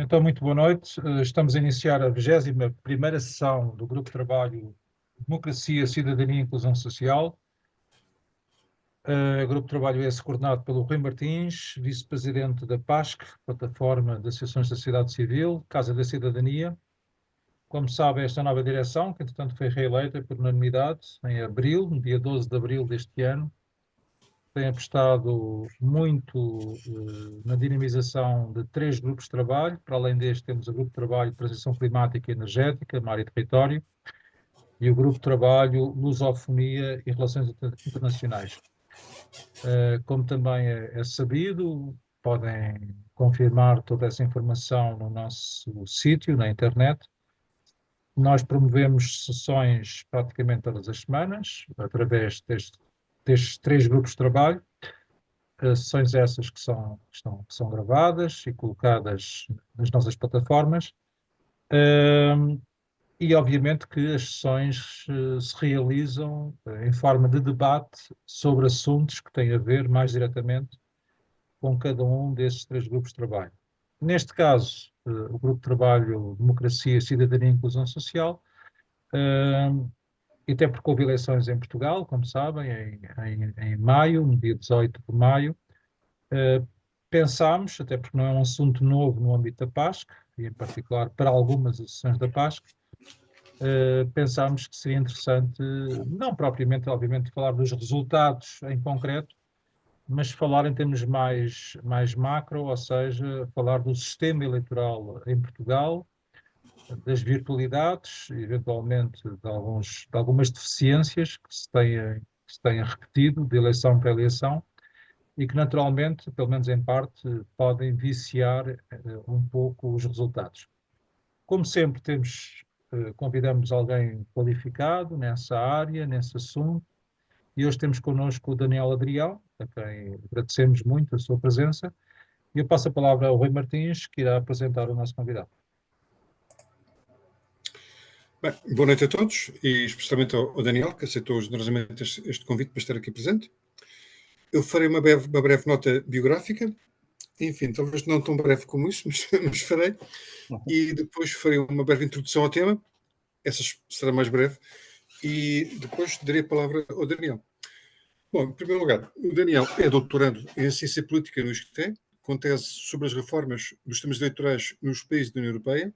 Então, muito boa noite. Estamos a iniciar a 21ª sessão do Grupo de Trabalho Democracia, Cidadania e Inclusão Social. O Grupo de Trabalho é coordenado pelo Rui Martins, Vice-Presidente da PASC, Plataforma de Associações da Sociedade Civil, Casa da Cidadania. Como sabe, esta nova direção, que entretanto foi reeleita por unanimidade em abril, no dia 12 de abril deste ano, tem apostado muito na dinamização de 3 grupos de trabalho. Para além deste, temos o Grupo de Trabalho de Transição Climática e Energética, Mar e Território, e o Grupo de Trabalho Lusofonia e Relações Internacionais. Como também é sabido, podem confirmar toda essa informação no nosso sítio, na internet. Nós promovemos sessões praticamente todas as semanas, através destes 3 grupos de trabalho. Sessões essas que são gravadas e colocadas nas nossas plataformas. E obviamente que as sessões se realizam em forma de debate sobre assuntos que têm a ver mais diretamente com cada um desses 3 grupos de trabalho. Neste caso, o Grupo de Trabalho Democracia, Cidadania e Inclusão Social, e até porque houve eleições em Portugal, como sabem, em maio, no dia 18 de maio, pensámos, até porque não é um assunto novo no âmbito da PASC, e em particular para algumas associações da PASC, pensámos que seria interessante, não propriamente, obviamente, falar dos resultados em concreto, mas falar em termos mais macro, ou seja, falar do sistema eleitoral em Portugal, das virtualidades, eventualmente de algumas deficiências que se têm repetido de eleição para eleição, e que naturalmente, pelo menos em parte, podem viciar um pouco os resultados. Como sempre, convidamos alguém qualificado nessa área, nesse assunto, e hoje temos connosco o Daniel Adrião, a quem agradecemos muito a sua presença, e eu passo a palavra ao Rui Martins, que irá apresentar o nosso convidado. Bem, boa noite a todos, e especialmente ao Daniel, que aceitou generosamente este convite para estar aqui presente. Eu farei uma breve nota biográfica, enfim, talvez não tão breve como isso, mas farei, e depois farei uma breve introdução ao tema, essa será mais breve, e depois darei a palavra ao Daniel. Bom, em primeiro lugar, o Daniel é doutorando em Ciência Política no ISCTE, com tese sobre as reformas dos sistemas eleitorais nos países da União Europeia.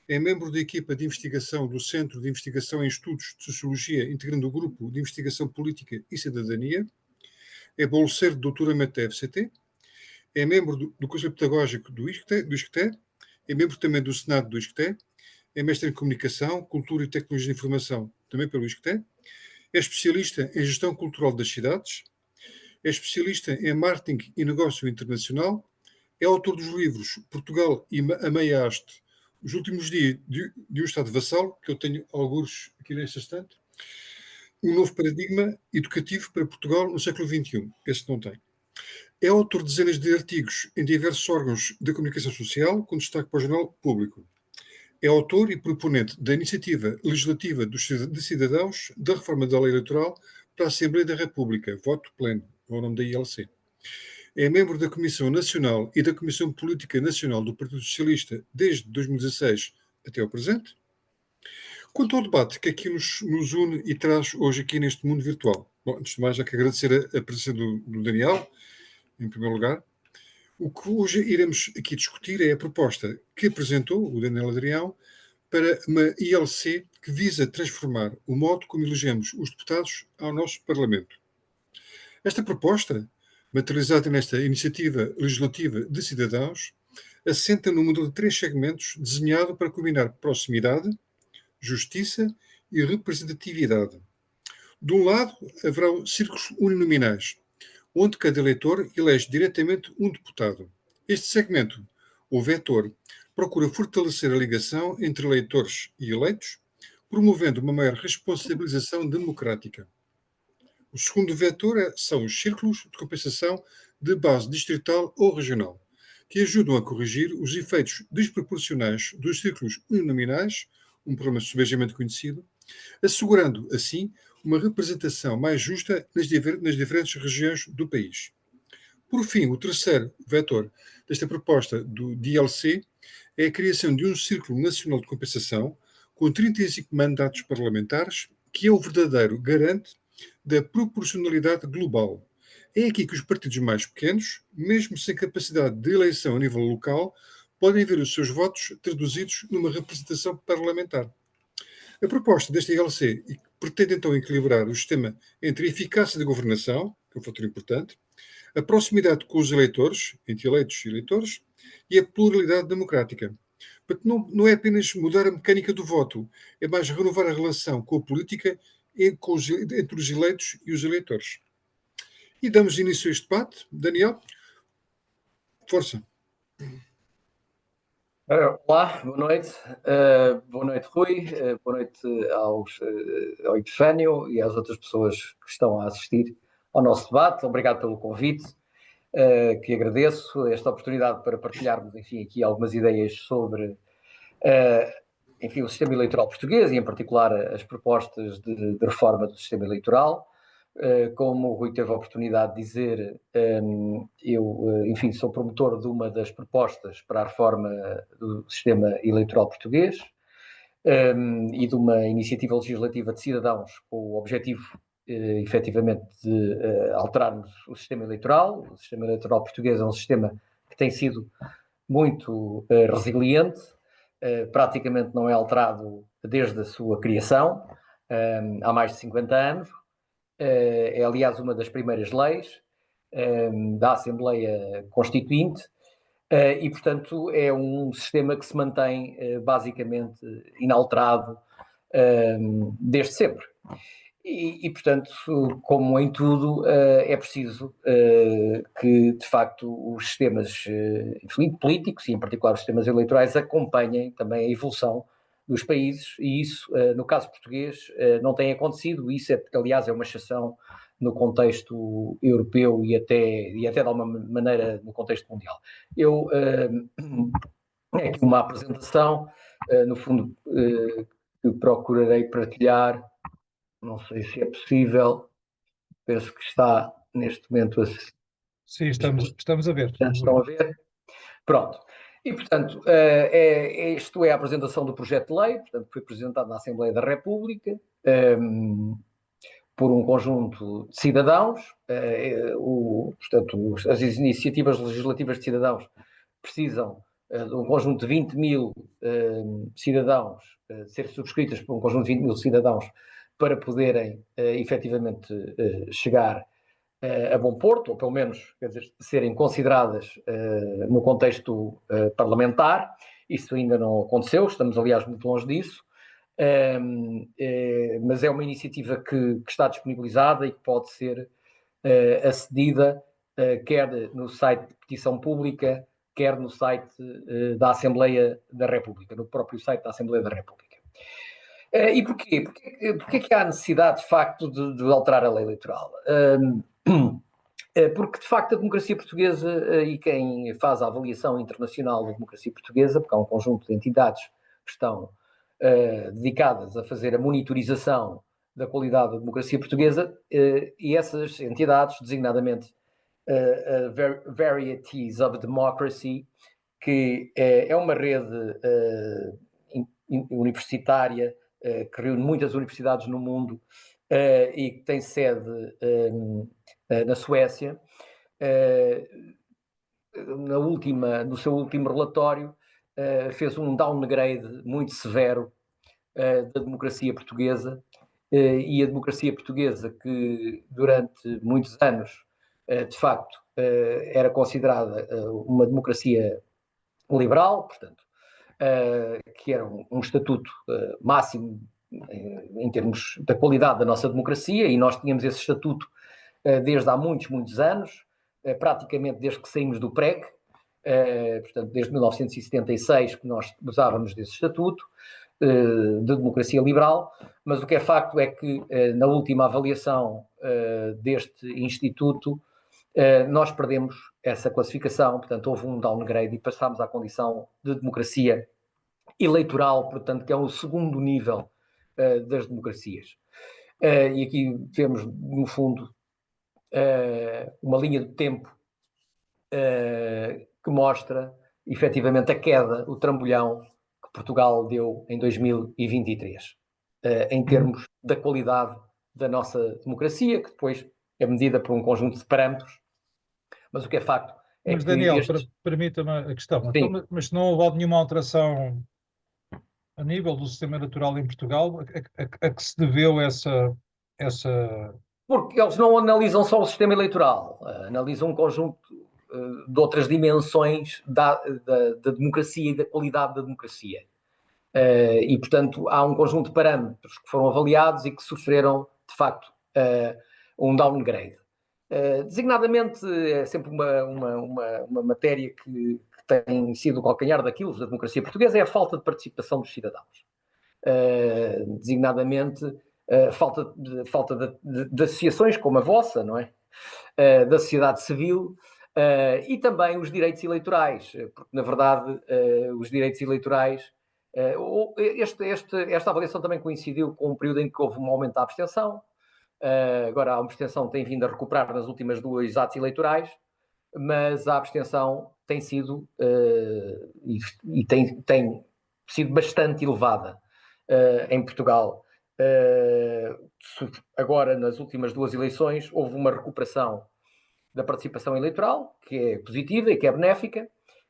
É membro da equipa de investigação do Centro de Investigação em Estudos de Sociologia, integrando o Grupo de Investigação Política e Cidadania. É bolseiro de doutoramento da FCT. É membro do Conselho Pedagógico do ISCTE. É membro também do Senado do ISCTE. É mestre em Comunicação, Cultura e Tecnologia de Informação, também pelo ISCTE. É especialista em Gestão Cultural das Cidades. É especialista em Marketing e Negócio Internacional. É autor dos livros Portugal e a Meia Haste, Os Últimos Dias de um Estado Vassalo, que eu tenho alguns aqui neste instante. Um Novo Paradigma Educativo para Portugal no século XXI. Esse não tem. É autor de dezenas de artigos em diversos órgãos da comunicação social, com destaque para o Jornal Público. É autor e proponente da iniciativa legislativa de cidadãos da reforma da lei eleitoral para a Assembleia da República, voto pleno, ao nome da ILC. É membro da Comissão Nacional e da Comissão Política Nacional do Partido Socialista desde 2016 até ao presente. Quanto ao debate que aqui nos une e traz hoje aqui neste mundo virtual. Bom, antes de mais, já que agradecer a presença do Daniel, em primeiro lugar. O que hoje iremos aqui discutir é a proposta que apresentou o Daniel Adrião para uma ILC que visa transformar o modo como elegemos os deputados ao nosso Parlamento. Esta proposta, materializada nesta iniciativa legislativa de cidadãos, assenta no modelo de 3 segmentos desenhado para combinar proximidade, justiça e representatividade. De um lado, haverá círculos uninominais, onde cada eleitor elege diretamente um deputado. Este segmento, o vetor, procura fortalecer a ligação entre eleitores e eleitos, promovendo uma maior responsabilização democrática. O segundo vetor são os círculos de compensação de base distrital ou regional, que ajudam a corrigir os efeitos desproporcionais dos círculos uninominais, um problema subejamente conhecido, assegurando, assim, uma representação mais justa nas diferentes regiões do país. Por fim, o terceiro vetor desta proposta do DLC é a criação de um Círculo Nacional de Compensação com 35 mandatos parlamentares, que é o verdadeiro garante da proporcionalidade global. É aqui que os partidos mais pequenos, mesmo sem capacidade de eleição a nível local, podem ver os seus votos traduzidos numa representação parlamentar. A proposta deste ILC pretende então equilibrar o sistema entre a eficácia da governação, que é um fator importante, a proximidade com os eleitores, entre eleitos e eleitores, e a pluralidade democrática. Portanto, não é apenas mudar a mecânica do voto, é mais renovar a relação com a política entre os eleitos e os eleitores. E damos início a este debate. Daniel, força. Olá, boa noite. Boa noite, Rui. Boa noite ao Epifânio e às outras pessoas que estão a assistir ao nosso debate. Obrigado pelo convite, que agradeço esta oportunidade para partilharmos, enfim, aqui algumas ideias sobre, enfim, o sistema eleitoral português e, em particular, as propostas de reforma do sistema eleitoral. Como o Rui teve a oportunidade de dizer, eu, enfim, sou promotor de uma das propostas para a reforma do sistema eleitoral português e de uma iniciativa legislativa de cidadãos com o objetivo, efetivamente, de alterarmos o sistema eleitoral. O sistema eleitoral português é um sistema que tem sido muito resiliente, praticamente não é alterado desde a sua criação, há mais de 50 anos. É, aliás, uma das primeiras leis da Assembleia Constituinte e, portanto, é um sistema que se mantém basicamente inalterado desde sempre. E, portanto, como em tudo, é preciso que, de facto, os sistemas políticos, e em particular os sistemas eleitorais, acompanhem também a evolução dos países, e isso, no caso português, não tem acontecido. Isso, aliás, é uma exceção no contexto europeu e até de alguma maneira no contexto mundial. É aqui uma apresentação, no fundo, que procurarei partilhar. Não sei se é possível, penso que está neste momento a... Sim, estamos a ver. Estão a ver? Pronto. E, portanto, isto é a apresentação do projeto de lei, portanto, foi apresentado na Assembleia da República por um conjunto de cidadãos. Portanto, as iniciativas legislativas de cidadãos precisam de um conjunto de 20.000 cidadãos, ser subscritas por um conjunto de 20.000 cidadãos para poderem, efetivamente, chegar a bom porto, ou pelo menos, quer dizer, serem consideradas no contexto parlamentar. Isso ainda não aconteceu, estamos, aliás, muito longe disso, mas é uma iniciativa que está disponibilizada e que pode ser acedida quer no site de petição pública, quer no site da Assembleia da República, no próprio site da Assembleia da República. E porquê? Porquê que há necessidade, de facto, de alterar a lei eleitoral? Porque, de facto, a democracia portuguesa, e quem faz a avaliação internacional da democracia portuguesa, porque há um conjunto de entidades que estão dedicadas a fazer a monitorização da qualidade da democracia portuguesa, e essas entidades, designadamente Varieties of Democracy, que é uma rede universitária que reúne muitas universidades no mundo e que tem sede na Suécia, no seu último relatório, fez um downgrade muito severo da democracia portuguesa, e a democracia portuguesa, que durante muitos anos, de facto, era considerada uma democracia liberal, portanto, que era um estatuto máximo em termos da qualidade da nossa democracia, e nós tínhamos esse estatuto desde há muitos, muitos anos, praticamente desde que saímos do PREC, portanto, desde 1976 que nós usávamos desse estatuto de democracia liberal, mas o que é facto é que na última avaliação deste instituto nós perdemos essa classificação, portanto houve um downgrade e passámos à condição de democracia eleitoral, portanto que é o segundo nível das democracias. E aqui vemos, no fundo, uma linha de tempo que mostra efetivamente a queda, o trambolhão que Portugal deu em 2023, em termos da qualidade da nossa democracia, que depois é medida por um conjunto de parâmetros, mas o que é facto é Mas, que Daniel, estes... permita-me a questão. Então, Sim. mas não houve nenhuma alteração a nível do sistema eleitoral em Portugal a que se deveu essa... Porque eles não analisam só o sistema eleitoral, analisam um conjunto de outras dimensões da democracia e da qualidade da democracia. E, portanto, há um conjunto de parâmetros que foram avaliados e que sofreram, de facto, um downgrade. Designadamente, é sempre uma matéria que tem sido o calcanhar daquilo da democracia portuguesa, é a falta de participação dos cidadãos. Designadamente, falta de associações como a vossa, não é? Da sociedade civil, e também os direitos eleitorais, porque, na verdade, os direitos eleitorais... esta avaliação também coincidiu com um período em que houve um aumento da abstenção. Agora a abstenção tem vindo a recuperar nas últimas 2 atos eleitorais, mas a abstenção tem sido e tem sido bastante elevada em Portugal. Agora, nas últimas 2 eleições, houve uma recuperação da participação eleitoral, que é positiva e que é benéfica,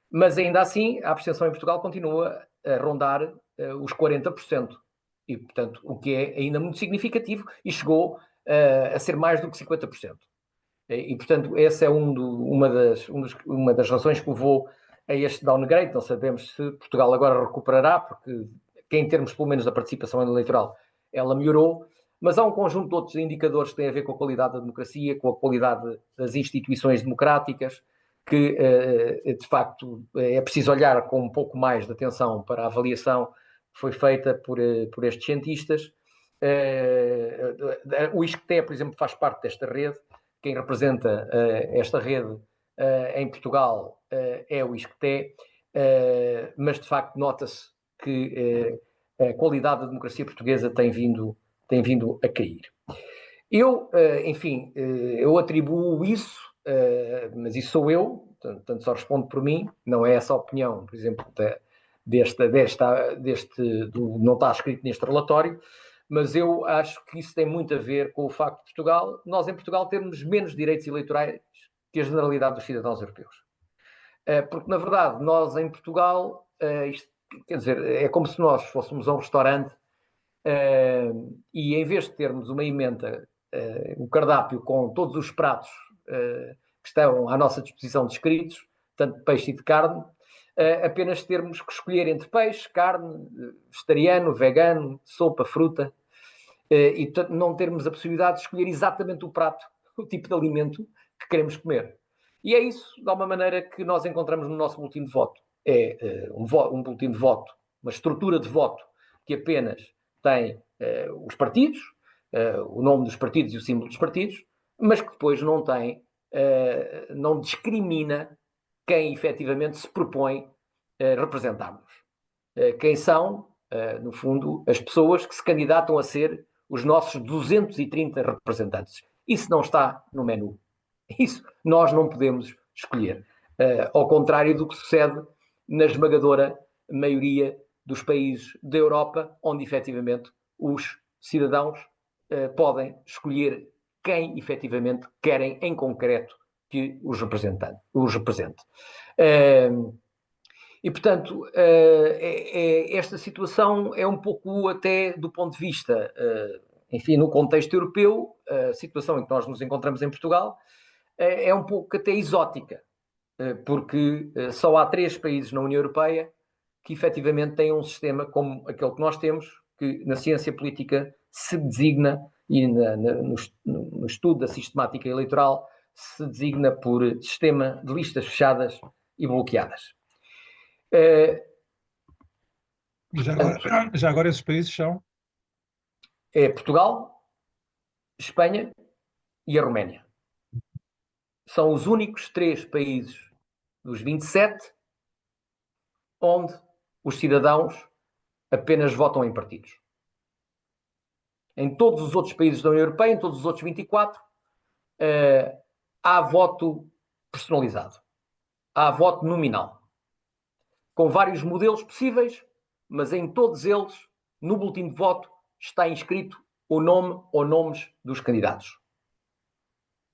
mas ainda assim a abstenção em Portugal continua a rondar os 40%, e portanto o que é ainda muito significativo, e chegou a ser mais do que 50%. E portanto essa é uma das razões que levou a este downgrade. Não sabemos se Portugal agora recuperará, porque em termos pelo menos da participação eleitoral ela melhorou, mas há um conjunto de outros indicadores que têm a ver com a qualidade da democracia, com a qualidade das instituições democráticas, que de facto é preciso olhar com um pouco mais de atenção para a avaliação que foi feita por estes cientistas. O ISCTE, por exemplo, faz parte desta rede. Quem representa esta rede em Portugal é o ISCTE, mas de facto nota-se que a qualidade da democracia portuguesa tem vindo a cair. Eu, enfim, eu atribuo isso, mas isso sou eu, portanto só respondo por mim, não é essa a opinião, por exemplo, não está escrito neste relatório, mas eu acho que isso tem muito a ver com o facto de nós em Portugal termos menos direitos eleitorais que a generalidade dos cidadãos europeus. Porque, na verdade, nós em Portugal, isto, quer dizer, é como se nós fôssemos a um restaurante e em vez de termos uma emenda, um cardápio com todos os pratos que estão à nossa disposição descritos, tanto de peixe e de carne, apenas termos que escolher entre peixe, carne, vegetariano, vegano, sopa, fruta, e portanto não termos a possibilidade de escolher exatamente o prato, o tipo de alimento que queremos comer. E é isso, de alguma maneira, que nós encontramos no nosso boletim de voto. É um boletim de voto, uma estrutura de voto que apenas tem os partidos, o nome dos partidos e o símbolo dos partidos, mas que depois não discrimina quem efetivamente se propõe representar-nos. Quem são, no fundo, as pessoas que se candidatam a ser os nossos 230 representantes. Isso não está no menu. Isso nós não podemos escolher. Ao contrário do que sucede na esmagadora maioria dos países da Europa, onde efetivamente os cidadãos podem escolher quem efetivamente querem em concreto que os represente. E, portanto, esta situação é um pouco até do ponto de vista, enfim, no contexto europeu, a situação em que nós nos encontramos em Portugal é um pouco até exótica, porque só há 3 países na União Europeia que efetivamente têm um sistema como aquele que nós temos, que na ciência política se designa, e no estudo da sistemática eleitoral, se designa por sistema de listas fechadas e bloqueadas. Já agora esses países são? É Portugal, Espanha e a Roménia. São os únicos 3 países dos 27 onde os cidadãos apenas votam em partidos. Em todos os outros países da União Europeia, em todos os outros 24, há voto personalizado. há voto nominal, com vários modelos possíveis, mas em todos eles, no boletim de voto, está inscrito o nome ou nomes dos candidatos.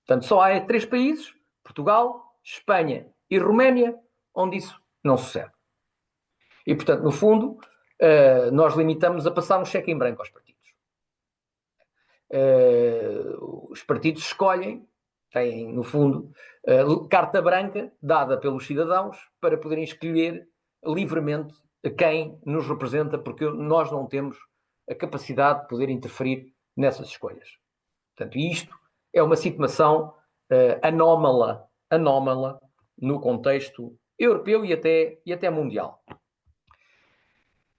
Portanto, só há 3 países, Portugal, Espanha e Roménia, onde isso não sucede. E, portanto, no fundo, nós limitamos a passar um cheque em branco aos partidos. Os partidos escolhem, têm, no fundo, carta branca dada pelos cidadãos para poderem escolher livremente a quem nos representa, porque nós não temos a capacidade de poder interferir nessas escolhas. Portanto, isto é uma situação anómala no contexto europeu e até mundial.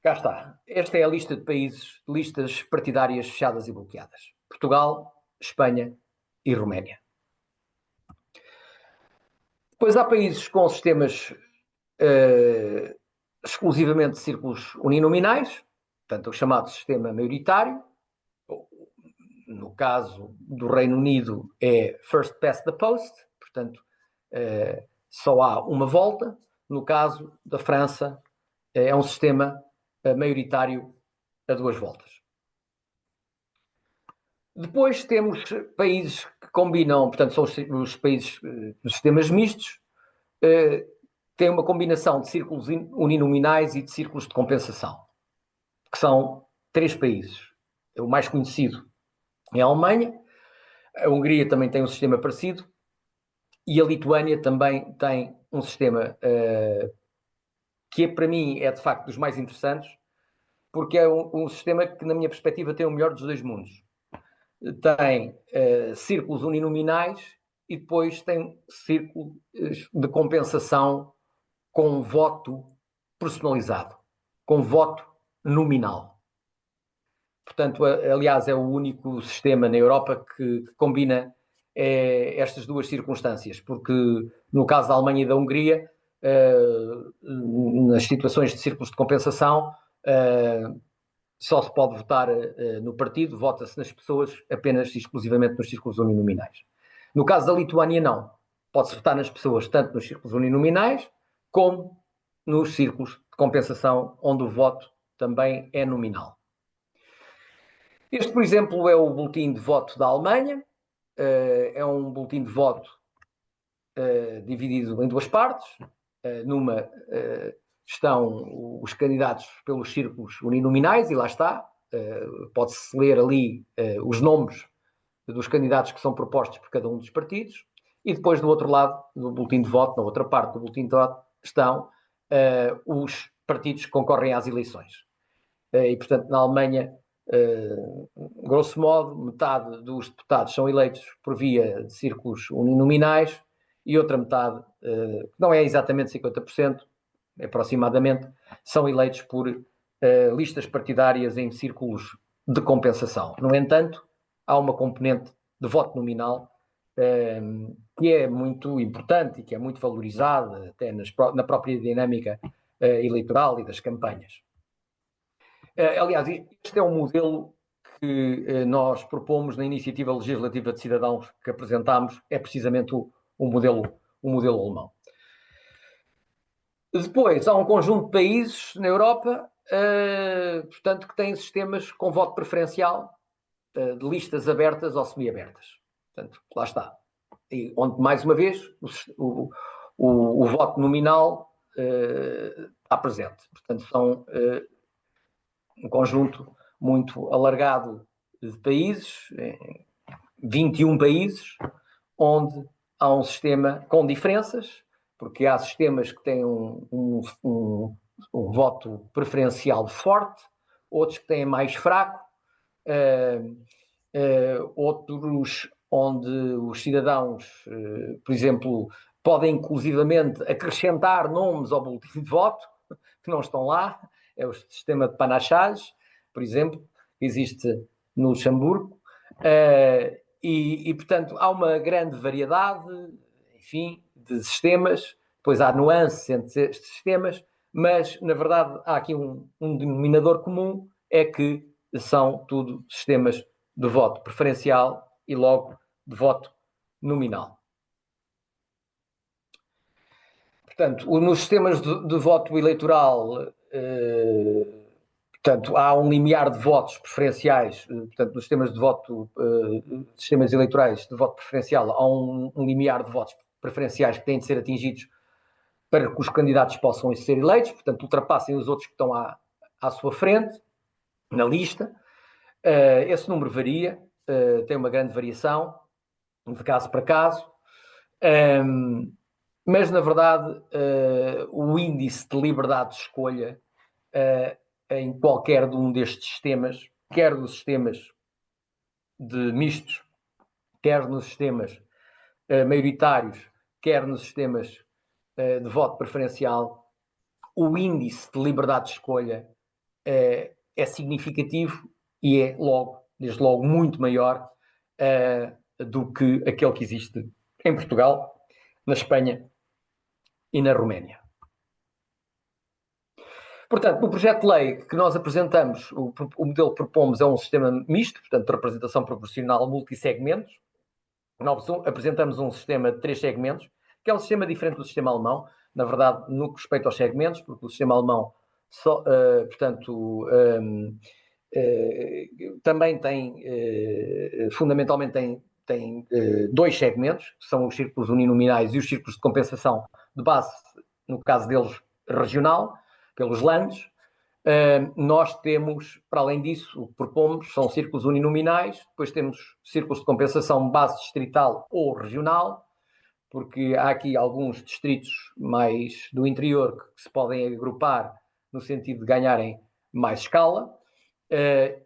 Cá está. Esta é a lista de países, listas partidárias fechadas e bloqueadas. Portugal, Espanha e Roménia. Depois há países com sistemas exclusivamente de círculos uninominais, portanto, o chamado sistema maioritário. No caso do Reino Unido é first past the post, portanto, só há uma volta. No caso da França, é um sistema maioritário a 2 voltas. Depois temos países que combinam, portanto, são os países dos sistemas mistos, têm uma combinação de círculos uninominais e de círculos de compensação, que são 3 países. O mais conhecido é a Alemanha, a Hungria também tem um sistema parecido e a Lituânia também tem um sistema que para mim é de facto dos mais interessantes, porque é um sistema que, na minha perspectiva, tem o melhor dos 2 mundos. Tem círculos uninominais e depois tem círculos de compensação com voto personalizado, com voto nominal. Portanto, aliás, é o único sistema na Europa que combina estas 2 circunstâncias, porque no caso da Alemanha e da Hungria, nas situações de círculos de compensação, só se pode votar no partido, vota-se nas pessoas apenas e exclusivamente nos círculos uninominais. No caso da Lituânia, não. Pode-se votar nas pessoas tanto nos círculos uninominais como nos círculos de compensação, onde o voto também é nominal. Este, por exemplo, é o boletim de voto da Alemanha. É um boletim de voto dividido em 2 partes. Numa estão os candidatos pelos círculos uninominais, e lá está. Pode-se ler ali os nomes dos candidatos que são propostos por cada um dos partidos. E depois, do outro lado do boletim de voto, na outra parte do boletim de voto, estão os partidos que concorrem às eleições. E, portanto, na Alemanha, grosso modo, metade dos deputados são eleitos por via de círculos uninominais e outra metade, não é exatamente 50%, aproximadamente, são eleitos por listas partidárias em círculos de compensação. No entanto, há uma componente de voto nominal que é muito importante e que é muito valorizada até na própria dinâmica eleitoral e das campanhas. Aliás, este é um modelo que nós propomos na iniciativa legislativa de cidadãos que apresentámos, é precisamente o modelo alemão. Depois, há um conjunto de países na Europa, portanto, que têm sistemas com voto preferencial de listas abertas ou semi-abertas. Portanto, lá está. E onde, mais uma vez, o voto nominal está presente. Portanto, são um conjunto muito alargado de países, 21 países, onde há um sistema com diferenças, porque há sistemas que têm um voto preferencial forte, outros que têm mais fraco, outros onde os cidadãos, por exemplo, podem inclusivamente acrescentar nomes ao boletim de voto, que não estão lá. É o sistema de panachage, por exemplo, que existe no Luxemburgo. Portanto, há uma grande variedade, enfim, de sistemas. Depois há nuances entre estes sistemas, mas, na verdade, há aqui um denominador comum, é que são tudo sistemas de voto preferencial e, logo, de voto nominal. Portanto, nos sistemas de voto eleitoral, portanto, há um limiar de votos preferenciais, portanto, nos sistemas de voto, sistemas eleitorais de voto preferencial, há um limiar de votos preferenciais que têm de ser atingidos para que os candidatos possam ser eleitos, portanto, ultrapassem os outros que estão à sua frente, na lista. Esse número varia, tem uma grande variação, de caso para caso, mas, na verdade, o índice de liberdade de escolha em qualquer de um destes sistemas, quer nos sistemas de mistos, quer nos sistemas maioritários, quer nos sistemas de voto preferencial, o índice de liberdade de escolha é significativo e é desde logo, muito maior do que aquele que existe em Portugal, na Espanha e na Roménia. Portanto, no projeto de lei que nós apresentamos, o modelo que propomos é um sistema misto, portanto, de representação proporcional multissegmentos. Nós apresentamos um sistema de 3 segmentos, que é um sistema diferente do sistema alemão, na verdade, no que respeita aos segmentos, porque o sistema alemão, também tem, fundamentalmente, tem 2 segmentos, que são os círculos uninominais e os círculos de compensação de base, no caso deles, regional, pelos landes. Nós temos, para além disso, o que propomos são círculos uninominais, depois temos círculos de compensação base distrital ou regional, porque há aqui alguns distritos mais do interior que se podem agrupar no sentido de ganharem mais escala,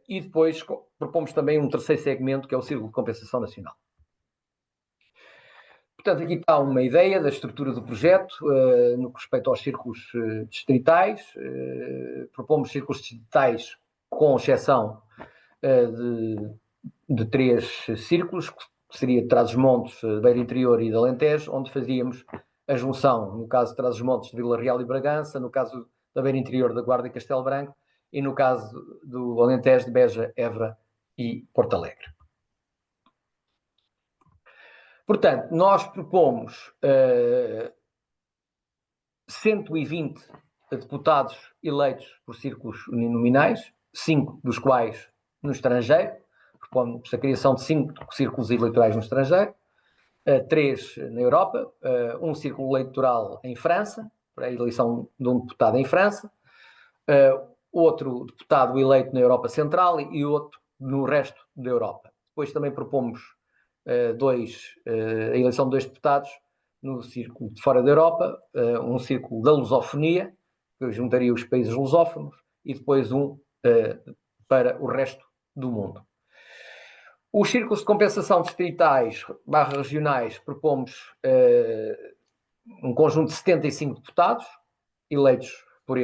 e depois propomos também um terceiro segmento, que é o círculo de compensação nacional. Portanto, aqui está uma ideia da estrutura do projeto, no que respeita aos círculos distritais. Propomos círculos distritais com exceção de 3 círculos, que seria Trás-os-Montes, Beira Interior e de Alentejo, onde fazíamos a junção, no caso de Trás-os-Montes, de Vila Real e Bragança, no caso da Beira Interior, da Guarda e Castelo Branco, e no caso do Alentejo, de Beja, Évora e Porto Alegre. Portanto, nós propomos 120 deputados eleitos por círculos uninominais, 5 dos quais no estrangeiro. Propomos a criação de 5 círculos eleitorais no estrangeiro, 3 na Europa, um círculo eleitoral em França, para a eleição de um deputado em França, outro deputado eleito na Europa Central e outro no resto da Europa. Depois também propomos a eleição de 2 deputados no círculo de fora da Europa, um círculo da lusofonia, que juntaria os países lusófonos, e depois um para o resto do mundo. Os círculos de compensação distritais / regionais propomos um conjunto de 75 deputados eleitos por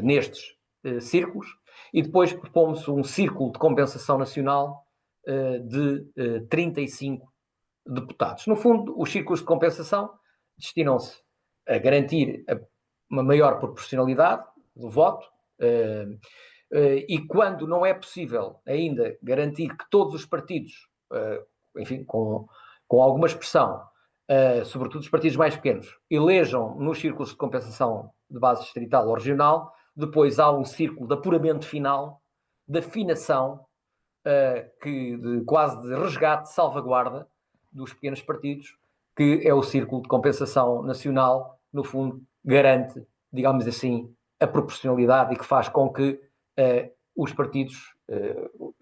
nestes círculos, e depois propomos um círculo de compensação nacional de 35 deputados. No fundo, os círculos de compensação destinam-se a garantir uma maior proporcionalidade do voto, e quando não é possível ainda garantir que todos os partidos, enfim, com alguma expressão, sobretudo os partidos mais pequenos, elejam nos círculos de compensação de base distrital ou regional, depois há um círculo de apuramento final, de afinação, quase de resgate, salvaguarda dos pequenos partidos, que é o círculo de compensação nacional, no fundo, garante, digamos assim, a proporcionalidade e que faz com que os partidos,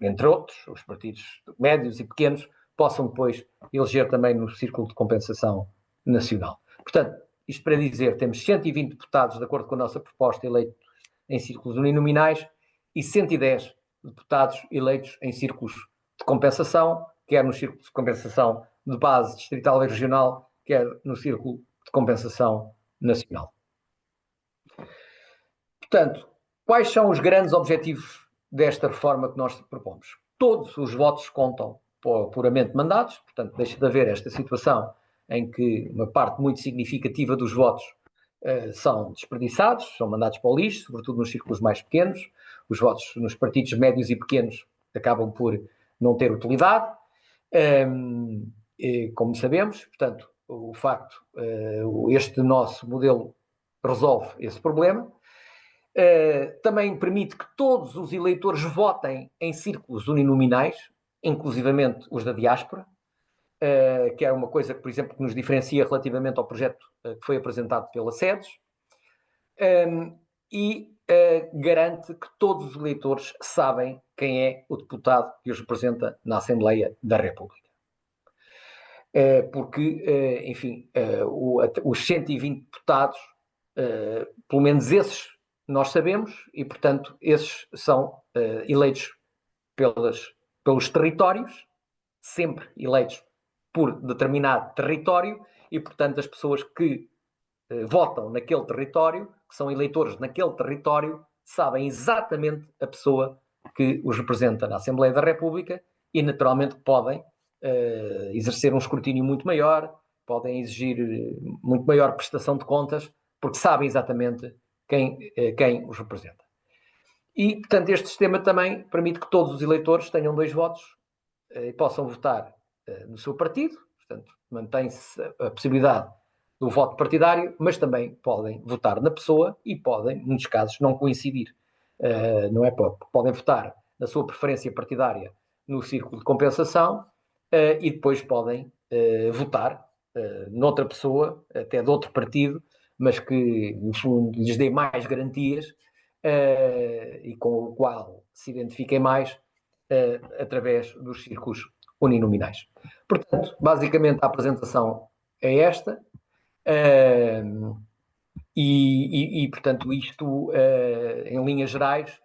entre outros, os partidos médios e pequenos, possam depois eleger também no círculo de compensação nacional. Portanto, isto para dizer, temos 120 deputados, de acordo com a nossa proposta, eleitos em círculos uninominais e 110 deputados eleitos em círculos de compensação, quer no círculo de compensação de base distrital e regional, quer no círculo de compensação nacional. Portanto, quais são os grandes objetivos desta reforma que nós propomos? Todos os votos contam puramente mandados, portanto, deixa de haver esta situação em que uma parte muito significativa dos votos são desperdiçados, são mandados para o lixo, sobretudo nos círculos mais pequenos. Os votos nos partidos médios e pequenos acabam por não ter utilidade, como sabemos. Portanto, o facto, este nosso modelo resolve esse problema. Também permite que todos os eleitores votem em círculos uninominais, inclusivamente os da diáspora, que é uma coisa que, por exemplo, que nos diferencia relativamente ao projeto que foi apresentado pela SEDES, e garante que todos os eleitores sabem quem é o deputado que os representa na Assembleia da República. Porque, enfim, os 120 deputados, pelo menos esses nós sabemos, e, portanto, esses são eleitos pelos territórios, sempre eleitos por determinado território, e, portanto, as pessoas que votam naquele território, que são eleitores naquele território, sabem exatamente a pessoa que os representa na Assembleia da República e, naturalmente, podem exercer um escrutínio muito maior, podem exigir muito maior prestação de contas, porque sabem exatamente quem os representa. E, portanto, este sistema também permite que todos os eleitores tenham 2 votos e possam votar no seu partido, portanto, mantém-se a possibilidade do voto partidário, mas também podem votar na pessoa e podem, em muitos casos, não coincidir. Não é pouco. Podem votar na sua preferência partidária no círculo de compensação e depois podem votar noutra pessoa, até de outro partido, mas que, no fundo, lhes dê mais garantias e com o qual se identifiquem mais através dos círculos uninominais. Portanto, basicamente a apresentação é esta. Portanto, isto, em linhas gerais,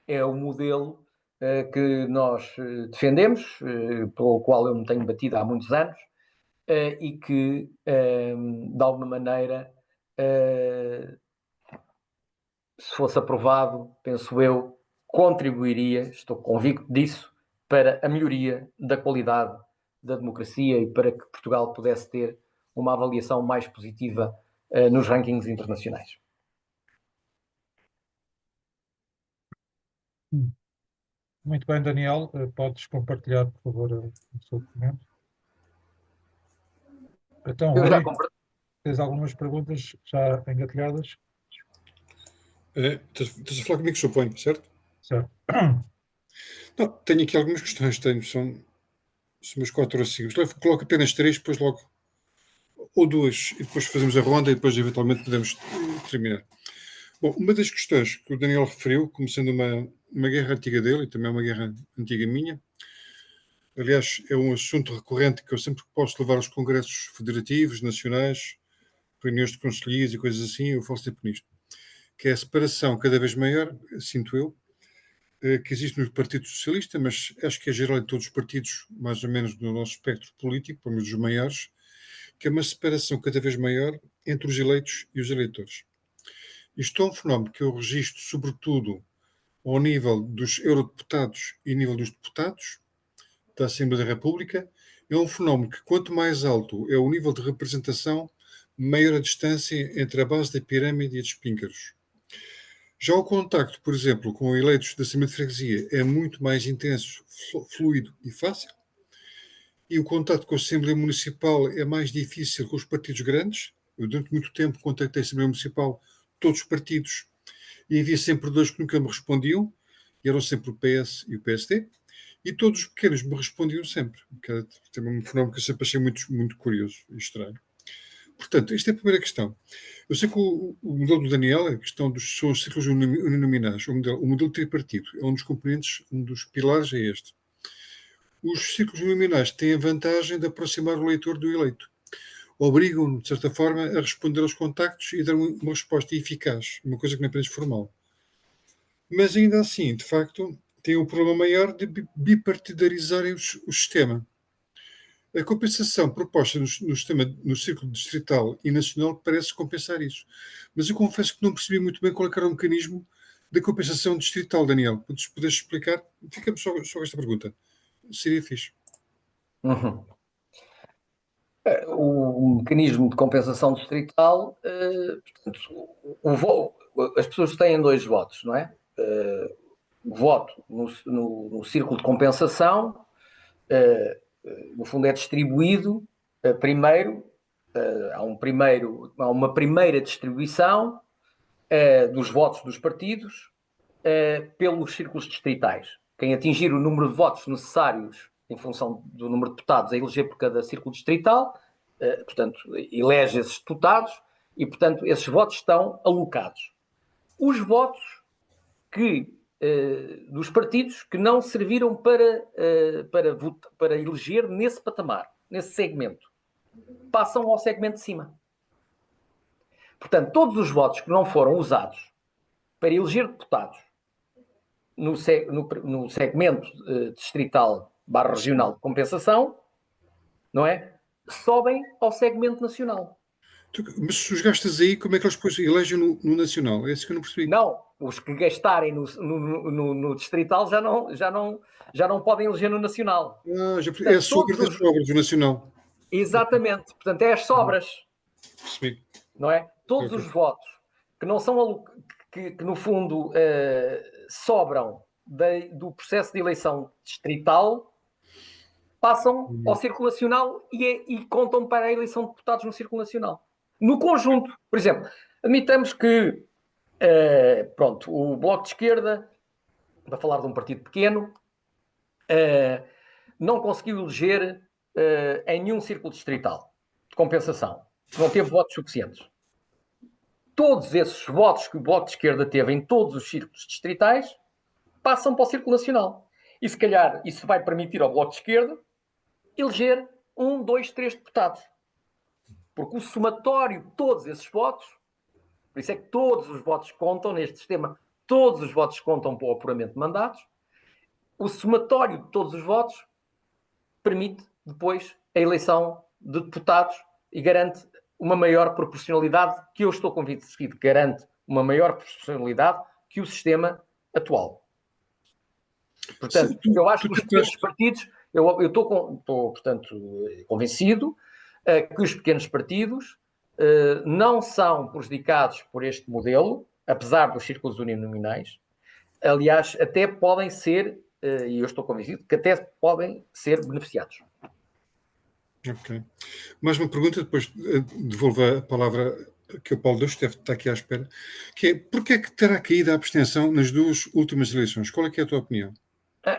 é o modelo que nós defendemos, pelo qual eu me tenho batido há muitos anos, e que, de alguma maneira, se fosse aprovado, penso eu, contribuiria, estou convicto disso, para a melhoria da qualidade da democracia e para que Portugal pudesse ter uma avaliação mais positiva nos rankings internacionais. Muito bem, Daniel. Podes compartilhar, por favor, o seu documento. Então, Rui, tens algumas perguntas já engatilhadas? Estás a falar comigo, suponho, certo? Certo. Não, tenho aqui algumas questões, são umas 4 ou 5. Coloco apenas 3, depois logo, ou 2, e depois fazemos a ronda e depois eventualmente podemos terminar. Bom, uma das questões que o Daniel referiu, como sendo uma guerra antiga dele e também uma guerra antiga minha, aliás, é um assunto recorrente que eu sempre posso levar aos congressos federativos, nacionais, reuniões de conselheiros e coisas assim, eu falo sempre nisto, que é a separação cada vez maior, sinto eu, que existe no Partido Socialista, mas acho que é geral em todos os partidos, mais ou menos no nosso espectro político, pelo menos os maiores, que é uma separação cada vez maior entre os eleitos e os eleitores. Isto é um fenómeno que eu registro, sobretudo, ao nível dos eurodeputados e nível dos deputados da Assembleia da República. É um fenómeno que, quanto mais alto é o nível de representação, maior a distância entre a base da pirâmide e a dos píncaros. Já o contacto, por exemplo, com eleitos da Assembleia de Freguesia é muito mais intenso, fluido e fácil. E o contacto com a Assembleia Municipal é mais difícil com os partidos grandes. Eu, durante muito tempo, contactei a Assembleia Municipal, todos os partidos, e havia sempre 2 que nunca me respondiam, e eram sempre o PS e o PSD, e todos os pequenos me respondiam sempre, que era um fenómeno que eu sempre achei muito, muito curioso e estranho. Portanto, esta é a primeira questão. Eu sei que o modelo do Daniel, a questão são os círculos uninominais, o modelo tripartido, é um dos componentes, um dos pilares é este. Os círculos uninominais têm a vantagem de aproximar o leitor do eleito. Obrigam-no, de certa forma, a responder aos contactos e dar uma resposta eficaz, uma coisa que não é apenas formal. Mas ainda assim, de facto, tem um problema maior de bipartidarizarem o sistema. A compensação proposta no sistema, no círculo distrital e nacional parece compensar isso. Mas eu confesso que não percebi muito bem qual era o mecanismo da compensação distrital, Daniel. Podes explicar? Fica-me só esta pergunta. Seria fixe. Uhum. O mecanismo de compensação distrital, portanto, as pessoas têm 2 votos, não é? O voto no círculo de compensação, no fundo, é distribuído primeiro há uma primeira distribuição dos votos dos partidos pelos círculos distritais. Quem atingir o número de votos necessários em função do número de deputados a eleger por cada círculo distrital, portanto, elege esses deputados e, portanto, esses votos estão alocados. Os votos dos partidos que não serviram para eleger nesse patamar, nesse segmento, passam ao segmento de cima. Portanto, todos os votos que não foram usados para eleger deputados no segmento distrital / regional de compensação, não é? Sobem ao segmento nacional. Mas se os gastas aí, como é que eles depois elegem no nacional? É isso que eu não percebi. Não, os que gastarem no distrital já não podem eleger no nacional. Já percebi. É sobre das sobras do nacional. Exatamente. Portanto, é as sobras. Percebi. Não é? Todos os votos que não são que no fundo sobram do processo de eleição distrital passam ao Círculo Nacional e contam para a eleição de deputados no Círculo Nacional. No conjunto, por exemplo, admitamos que o Bloco de Esquerda, para falar de um partido pequeno, não conseguiu eleger em nenhum círculo distrital de compensação. Não teve votos suficientes. Todos esses votos que o Bloco de Esquerda teve em todos os círculos distritais passam para o Círculo Nacional. E se calhar isso vai permitir ao Bloco de Esquerda eleger 1, 2, 3 deputados. Porque o somatório de todos esses votos, por isso é que todos os votos contam neste sistema, todos os votos contam para o apuramento de mandatos, o somatório de todos os votos permite depois a eleição de deputados e garante uma maior proporcionalidade, que eu estou convencido que garante uma maior proporcionalidade que o sistema atual. Portanto, eu acho que os pequenos partidos, eu estou, portanto, convencido que os pequenos partidos não são prejudicados por este modelo, apesar dos círculos uninominais. Aliás, até podem ser, e eu estou convencido, que até podem ser beneficiados. Ok. Mais uma pergunta, depois devolvo a palavra que o Paulo Deus deve estar aqui à espera, que é, porquê é que terá caído a abstenção nas duas últimas eleições? Qual é que é a tua opinião?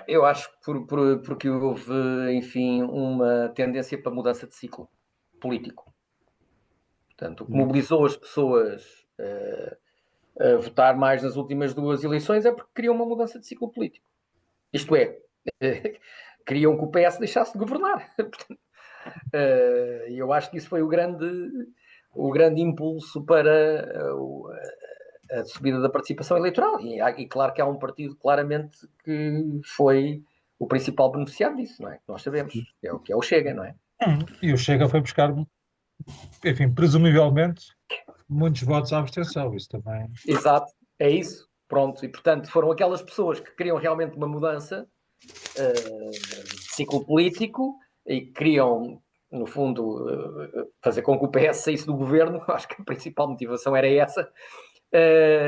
Eu acho que porque houve, enfim, uma tendência para mudança de ciclo político. Portanto, o que mobilizou as pessoas a votar mais nas últimas duas eleições é porque queriam uma mudança de ciclo político. Isto é, queriam que o PS deixasse de governar. E eu acho que isso foi o grande impulso para a subida da participação eleitoral. E claro que há um partido claramente que foi o principal beneficiário disso, não é? Nós sabemos, que é o Chega, não é? E o Chega foi buscar, enfim, presumivelmente, muitos votos à abstenção, isso também. Exato, é isso. Pronto, e portanto foram aquelas pessoas que queriam realmente uma mudança de ciclo político e que queriam, no fundo, fazer com que o PS saísse do governo. Acho que a principal motivação era essa.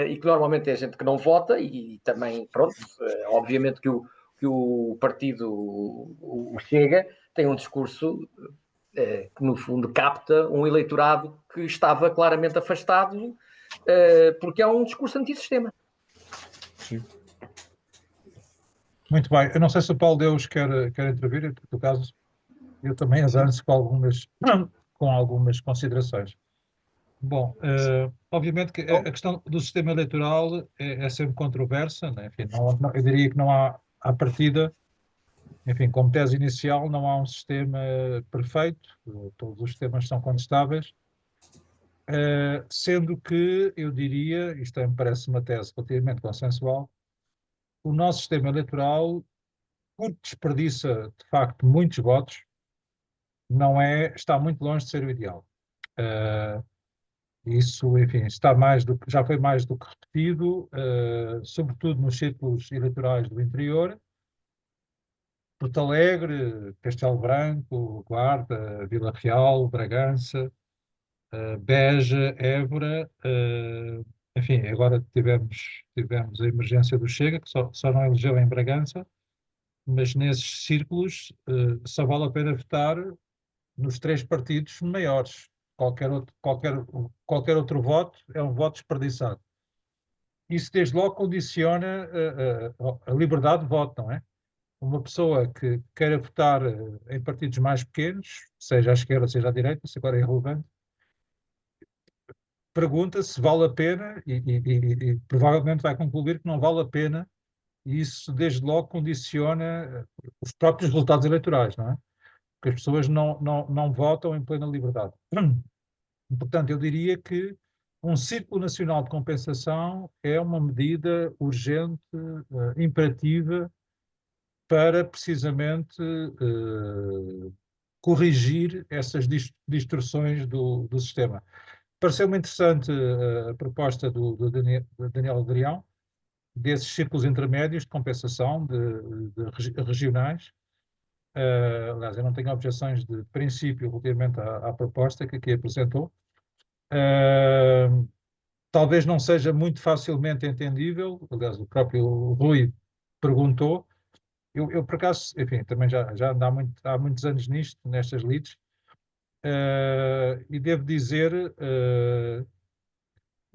E que normalmente é gente que não vota e também, pronto, obviamente que o partido, o Chega, tem um discurso que no fundo capta um eleitorado que estava claramente afastado porque é um discurso antissistema. Sim. Muito bem, eu não sei se o Paulo Deus quer intervir, em todo caso, eu também avanço com algumas considerações. Bom, obviamente que a questão do sistema eleitoral é sempre controversa, né? Enfim, eu diria que não há, à partida, enfim, como tese inicial, não há um sistema perfeito, todos os sistemas são contestáveis, sendo que eu diria, isto me parece uma tese relativamente consensual, o nosso sistema eleitoral, por desperdiça de facto muitos votos, está muito longe de ser o ideal. Isso, enfim, já foi mais do que repetido, sobretudo nos círculos eleitorais do interior. Porto Alegre, Castelo Branco, Guarda, Vila Real, Bragança, Beja, Évora, enfim, agora tivemos a emergência do Chega, que só não elegeu em Bragança, mas nesses círculos só vale a pena votar nos três partidos maiores, qualquer outro voto é um voto desperdiçado. Isso desde logo condiciona a liberdade de voto, não é? Uma pessoa que queira votar em partidos mais pequenos, seja à esquerda, seja à direita, isso agora é irrelevante, pergunta se vale a pena e provavelmente vai concluir que não vale a pena, e isso desde logo condiciona os próprios resultados eleitorais, não é? Porque as pessoas não votam em plena liberdade. Portanto, eu diria que um Círculo Nacional de Compensação é uma medida urgente, imperativa, para precisamente corrigir essas distorções do sistema. Pareceu-me interessante a proposta do Daniel Adrião, desses círculos intermédios de compensação de regionais. Aliás, eu não tenho objeções de princípio relativamente à proposta que aqui apresentou. Talvez não seja muito facilmente entendível, aliás, o próprio Rui perguntou. Eu por acaso, enfim, também já ando há muitos anos nisto, nestas leads, e devo dizer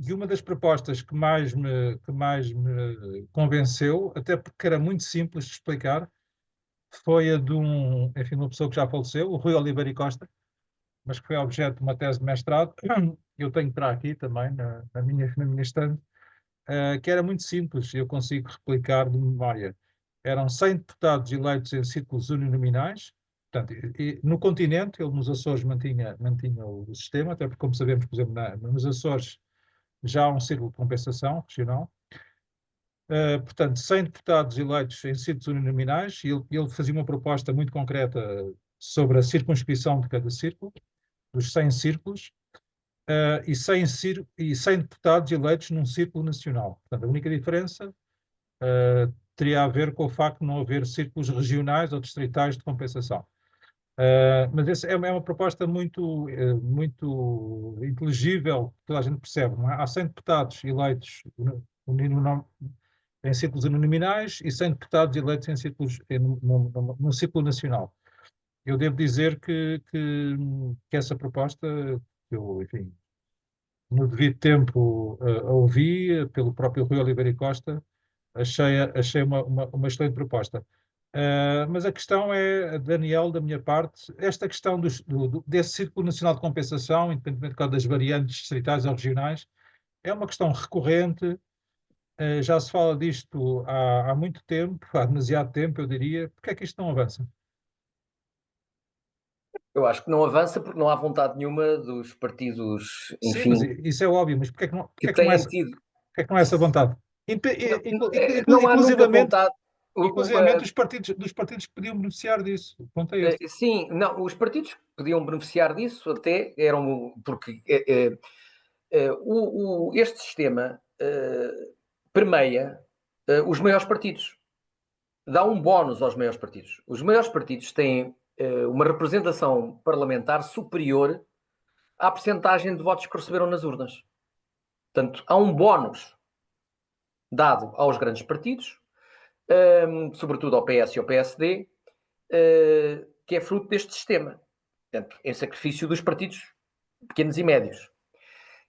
que uma das propostas que mais me convenceu, até porque era muito simples de explicar, foi a de uma pessoa que já faleceu, o Rui Oliveira e Costa, mas que foi objeto de uma tese de mestrado. Eu tenho para aqui também, na minha estante, que era muito simples, eu consigo replicar de memória. Eram 100 deputados eleitos em círculos uninominais. Portanto, no continente, ele nos Açores mantinha o sistema, até porque, como sabemos, por exemplo, nos Açores já há um círculo de compensação regional. Portanto, 100 deputados eleitos em círculos uninominais, e ele fazia uma proposta muito concreta sobre a circunscrição de cada círculo, dos 100 círculos, e 100 deputados eleitos num círculo nacional. Portanto, a única diferença teria a ver com o facto de não haver círculos regionais ou distritais de compensação. Mas essa é uma proposta muito inteligível, toda a gente percebe, não é? Há 100 deputados eleitos em círculos uninominais e 100 deputados eleitos em círculos, num círculo nacional. Eu devo dizer que essa proposta, eu, enfim, no devido tempo a ouvi pelo próprio Rui Oliveira e Costa, achei uma excelente proposta. Mas a questão é, Daniel, da minha parte, esta questão desse Círculo Nacional de Compensação, independentemente das variantes distritais ou regionais, é uma questão recorrente. Já se fala disto há muito tempo, há demasiado tempo, eu diria. Por que é que isto não avança? Eu acho que não avança porque não há vontade nenhuma dos partidos, Sim, enfim, mas isso é óbvio, mas porquê que que não é, têm tido. porquê que não é essa vontade? Não há nunca vontade. Inclusivamente dos partidos que podiam beneficiar disso. O ponto é esse. Sim, não, os partidos que podiam beneficiar disso até eram porque este sistema permeia os maiores partidos, dá um bónus aos maiores partidos. Os maiores partidos têm uma representação parlamentar superior à percentagem de votos que receberam nas urnas. Portanto, há um bónus dado aos grandes partidos, sobretudo ao PS e ao PSD, que é fruto deste sistema. Portanto, em sacrifício dos partidos pequenos e médios.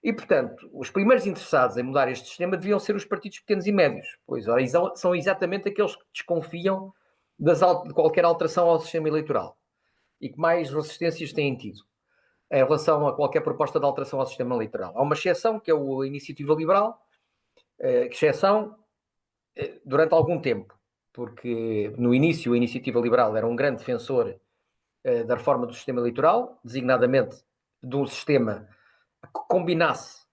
E, portanto, os primeiros interessados em mudar este sistema deviam ser os partidos pequenos e médios, pois ora, são exatamente aqueles que desconfiam de qualquer alteração ao sistema eleitoral e que mais resistências têm tido em relação a qualquer proposta de alteração ao sistema eleitoral. Há uma exceção, que é a Iniciativa Liberal, exceção durante algum tempo, porque no início a Iniciativa Liberal era um grande defensor da reforma do sistema eleitoral, designadamente de um sistema que combinasse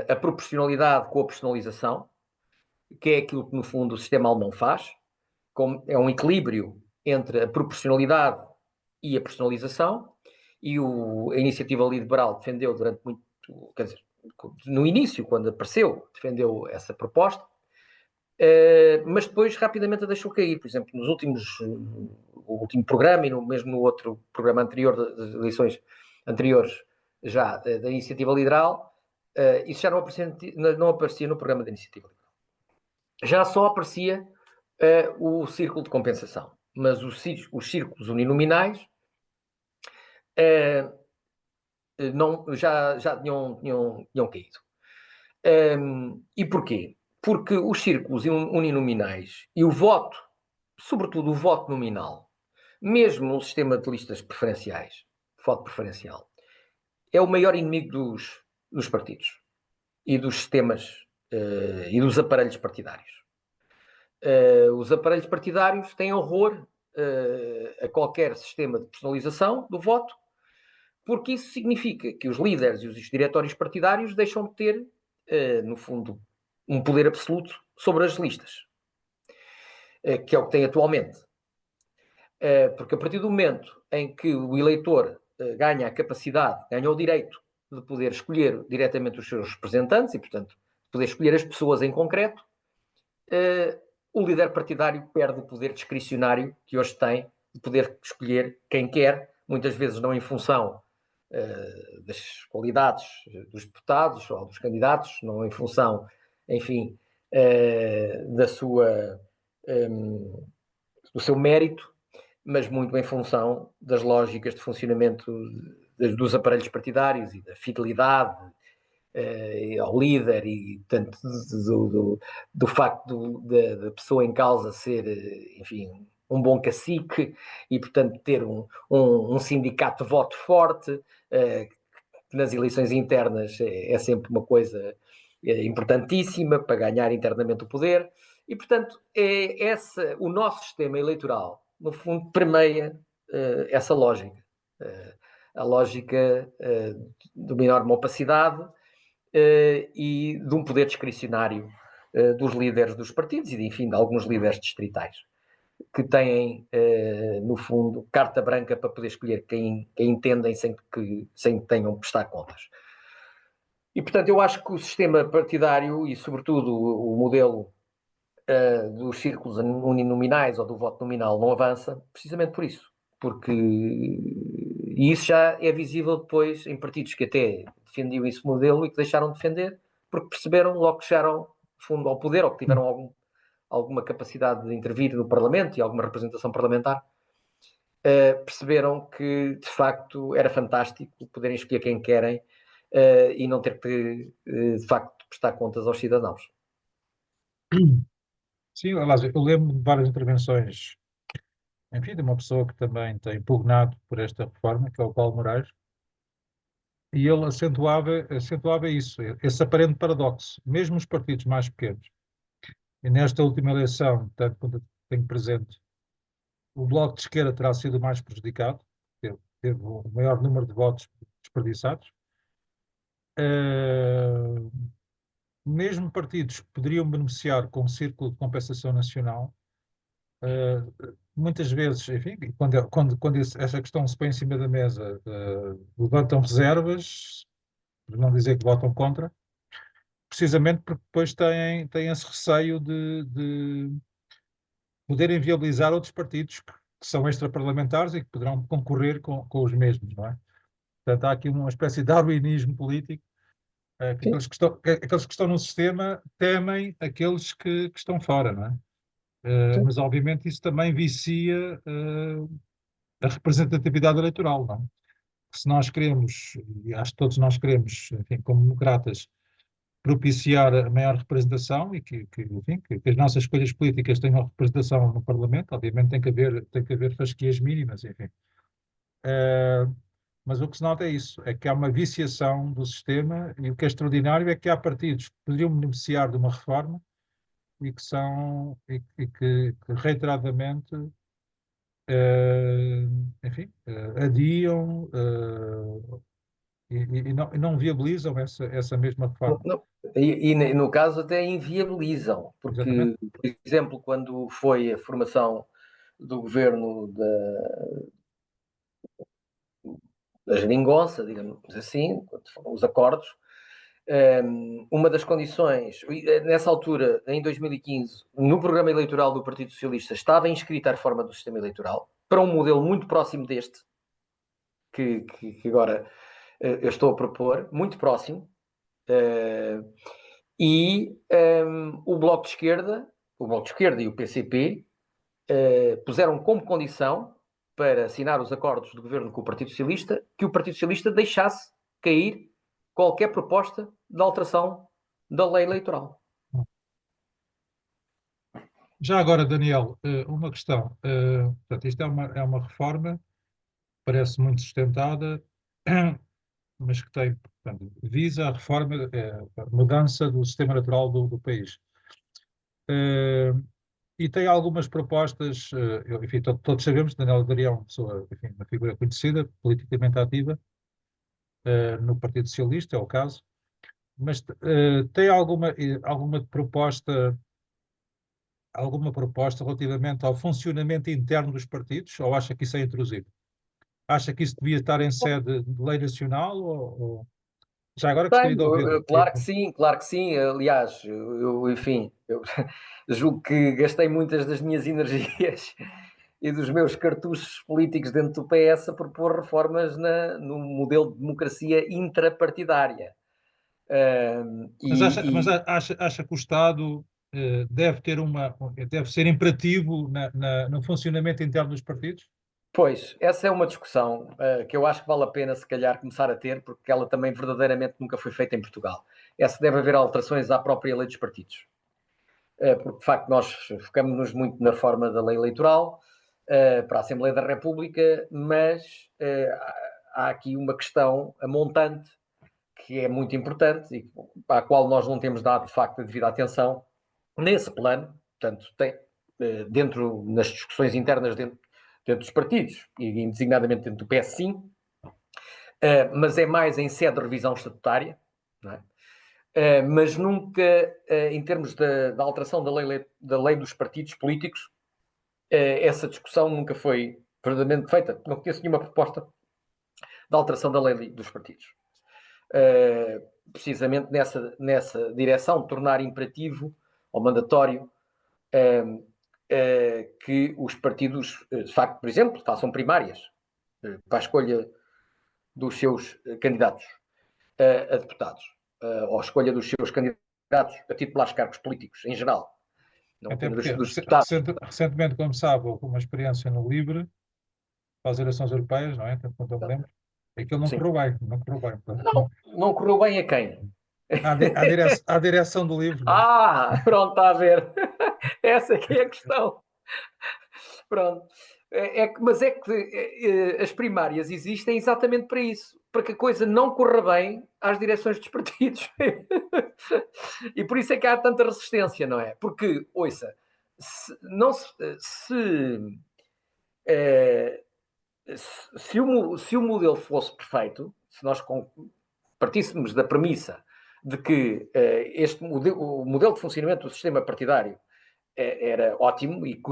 a proporcionalidade com a personalização, que é aquilo que no fundo o sistema alemão faz, é um equilíbrio entre a proporcionalidade e a personalização, e a Iniciativa Liberal defendeu durante muito, quer dizer, no início, quando apareceu, defendeu essa proposta, mas depois rapidamente a deixou cair. Por exemplo, no último programa e mesmo no outro programa anterior, das eleições anteriores, já da Iniciativa Liberal, isso já não aparecia no programa da Iniciativa Liberal. Já só aparecia o círculo de compensação. Mas os círculos uninominais já tinham caído. E porquê? Porque os círculos uninominais e o voto, sobretudo o voto nominal, mesmo no sistema de listas preferenciais, voto preferencial, é o maior inimigo dos partidos e dos sistemas e dos aparelhos partidários. Os aparelhos partidários têm horror a qualquer sistema de personalização do voto, porque isso significa que os líderes e os diretórios partidários deixam de ter, no fundo, um poder absoluto sobre as listas, que é o que tem atualmente. Porque a partir do momento em que o eleitor ganha a capacidade, ganha o direito de poder escolher diretamente os seus representantes e, portanto, poder escolher as pessoas em concreto, o líder partidário perde o poder discricionário que hoje tem de poder escolher quem quer, muitas vezes não em função das qualidades dos deputados ou dos candidatos, não em função, enfim, do seu mérito, mas muito em função das lógicas de funcionamento dos aparelhos partidários e da fidelidade ao líder e, portanto, do facto da pessoa em causa ser, enfim, um bom cacique e, portanto, ter um sindicato de voto forte, que nas eleições internas é sempre uma coisa importantíssima para ganhar internamente o poder. E, portanto, o nosso sistema eleitoral, no fundo, permeia essa lógica. A lógica de uma enorme opacidade e de um poder discricionário dos líderes dos partidos e, enfim, de alguns líderes distritais, que têm, no fundo, carta branca para poder escolher quem entendem sem que tenham que prestar contas. E, portanto, eu acho que o sistema partidário e, sobretudo, o modelo dos círculos uninominais ou do voto nominal não avança precisamente por isso. E isso já é visível depois em partidos que até defendiam esse modelo e que deixaram de defender porque perceberam logo que chegaram, fundo, ao poder ou que tiveram alguma capacidade de intervir no Parlamento e alguma representação parlamentar, perceberam que, de facto, era fantástico poderem escolher quem querem e não ter que, de facto, prestar contas aos cidadãos. Sim, aliás, eu lembro de várias intervenções, enfim, de uma pessoa que também tem pugnado por esta reforma, que é o Paulo Moraes, e ele acentuava isso, esse aparente paradoxo. Mesmo os partidos mais pequenos, e nesta última eleição, tanto quanto tenho presente, o Bloco de Esquerda terá sido o mais prejudicado, teve o maior número de votos desperdiçados. Mesmo partidos que poderiam beneficiar com o Círculo de Compensação Nacional, muitas vezes, enfim, quando essa questão se põe em cima da mesa, levantam reservas, por não dizer que votam contra, precisamente porque depois têm esse receio de poderem viabilizar outros partidos que são extraparlamentares e que poderão concorrer com os mesmos, não é? Portanto, há aqui uma espécie de darwinismo político, que aqueles que estão no sistema temem aqueles que estão fora, não é? Mas, obviamente, isso também vicia a representatividade eleitoral, não é? Se nós queremos, e acho que todos nós queremos, enfim, como democratas, propiciar a maior representação e enfim, que as nossas escolhas políticas tenham representação no Parlamento, obviamente tem que haver fasquias mínimas, enfim. Mas o que se nota é isso, é que há uma viciação do sistema e o que é extraordinário é que há partidos que poderiam beneficiar de uma reforma e que reiteradamente enfim, adiam e não viabilizam essa mesma reforma. E no caso até inviabilizam, porque, Exatamente. por exemplo, quando foi a formação do governo da geringonça, digamos assim, quando foram os acordos, uma das condições, nessa altura, em 2015, no programa eleitoral do Partido Socialista, estava inscrita a reforma do sistema eleitoral, para um modelo muito próximo deste, que agora eu estou a propor, muito próximo, e o Bloco de Esquerda e o PCP puseram como condição para assinar os acordos de governo com o Partido Socialista que o Partido Socialista deixasse cair qualquer proposta de alteração da lei eleitoral. Já agora, Daniel, uma questão. Portanto, isto é uma reforma, parece muito sustentada, mas que tem, portanto, visa a reforma, a mudança do sistema eleitoral do país. E tem algumas propostas, enfim, todos sabemos que Daniel Daria é uma pessoa, enfim, uma figura conhecida, politicamente ativa, no Partido Socialista, é o caso, mas tem alguma proposta relativamente ao funcionamento interno dos partidos, ou acha que isso é intrusivo? Acha que isso devia estar em sede de lei nacional, ou... Já agora gostaria de ouvi-lo. Claro que sim, claro que sim. Aliás, enfim, eu julgo que gastei muitas das minhas energias e dos meus cartuchos políticos dentro do PS a propor reformas no modelo de democracia intrapartidária. Mas acha que o Estado deve ter deve ser imperativo no funcionamento interno dos partidos? Pois, essa é uma discussão que eu acho que vale a pena, se calhar, começar a ter, porque ela também verdadeiramente nunca foi feita em Portugal. Essa deve haver alterações à própria lei dos partidos. Porque, de facto, nós focamos-nos muito na forma da lei eleitoral para a Assembleia da República, mas há aqui uma questão montante que é muito importante e à qual nós não temos dado, de facto, a devida atenção nesse plano. Portanto, tem, dentro, nas discussões internas dentro dos partidos, e designadamente dentro do PS, sim, mas é mais em sede de revisão estatutária, não é? Mas nunca, em termos da alteração da lei dos partidos políticos, essa discussão nunca foi verdadeiramente feita. Não conheço nenhuma proposta de alteração da lei dos partidos. Precisamente nessa direção, tornar imperativo ou mandatório que os partidos, de facto, por exemplo, façam primárias para a escolha dos seus candidatos a deputados, ou a escolha dos seus candidatos a titulares cargos políticos, em geral. Não Até apenas porque dos deputados. recentemente, como sabe, houve uma experiência no LIVRE para as eleições europeias, não é? Tanto quanto eu me lembro. Aquilo não Sim. correu bem, não correu bem. Não correu bem a quem? À direção do LIVRE, não é? Pronto, está a ver. Essa é que é a questão. Pronto. Mas é que as primárias existem exatamente para isso, para que a coisa não corra bem às direções dos partidos. E por isso é que há tanta resistência, não é? Porque, ouça, se o modelo fosse perfeito, se nós partíssemos da premissa de que o modelo de funcionamento do sistema partidário era ótimo e que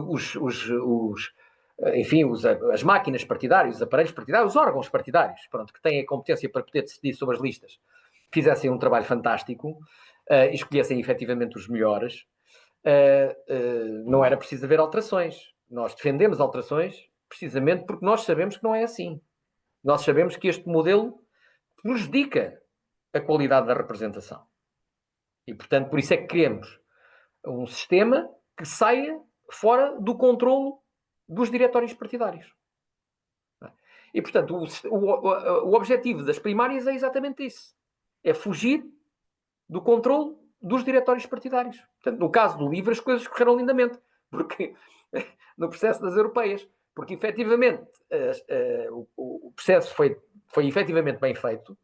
as máquinas partidárias, os aparelhos partidários, os órgãos partidários, pronto, que têm a competência para poder decidir sobre as listas, fizessem um trabalho fantástico e escolhessem efetivamente os melhores, não era preciso haver alterações. Nós defendemos alterações precisamente porque nós sabemos que não é assim. Nós sabemos que este modelo prejudica a qualidade da representação. E, portanto, por isso é que queremos um sistema que saia fora do controlo dos diretórios partidários. E, portanto, o objetivo das primárias é exatamente isso. É fugir do controle dos diretórios partidários. Portanto, no caso do LIVRE, as coisas correram lindamente. Porque, no processo das europeias, porque, efetivamente, o processo foi efetivamente bem feito,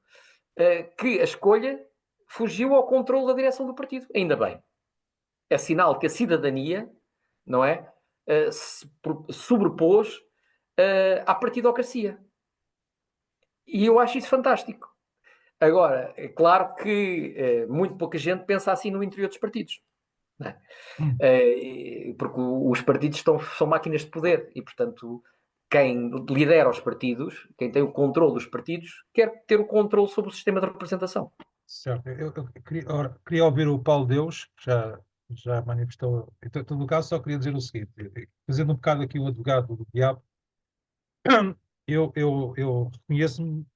que a escolha fugiu ao controle da direção do partido. Ainda bem. É sinal que a cidadania, não é, se sobrepôs à partidocracia. E eu acho isso fantástico. Agora, é claro que muito pouca gente pensa assim no interior dos partidos. Não é? Porque os partidos são máquinas de poder e, portanto, quem lidera os partidos, quem tem o controle dos partidos, quer ter o controle sobre o sistema de representação. Certo. Eu queria ouvir o Paulo Deus, que já manifestou. Em todo caso, só queria dizer o seguinte: fazendo um bocado aqui o advogado do diabo, eu reconheço-me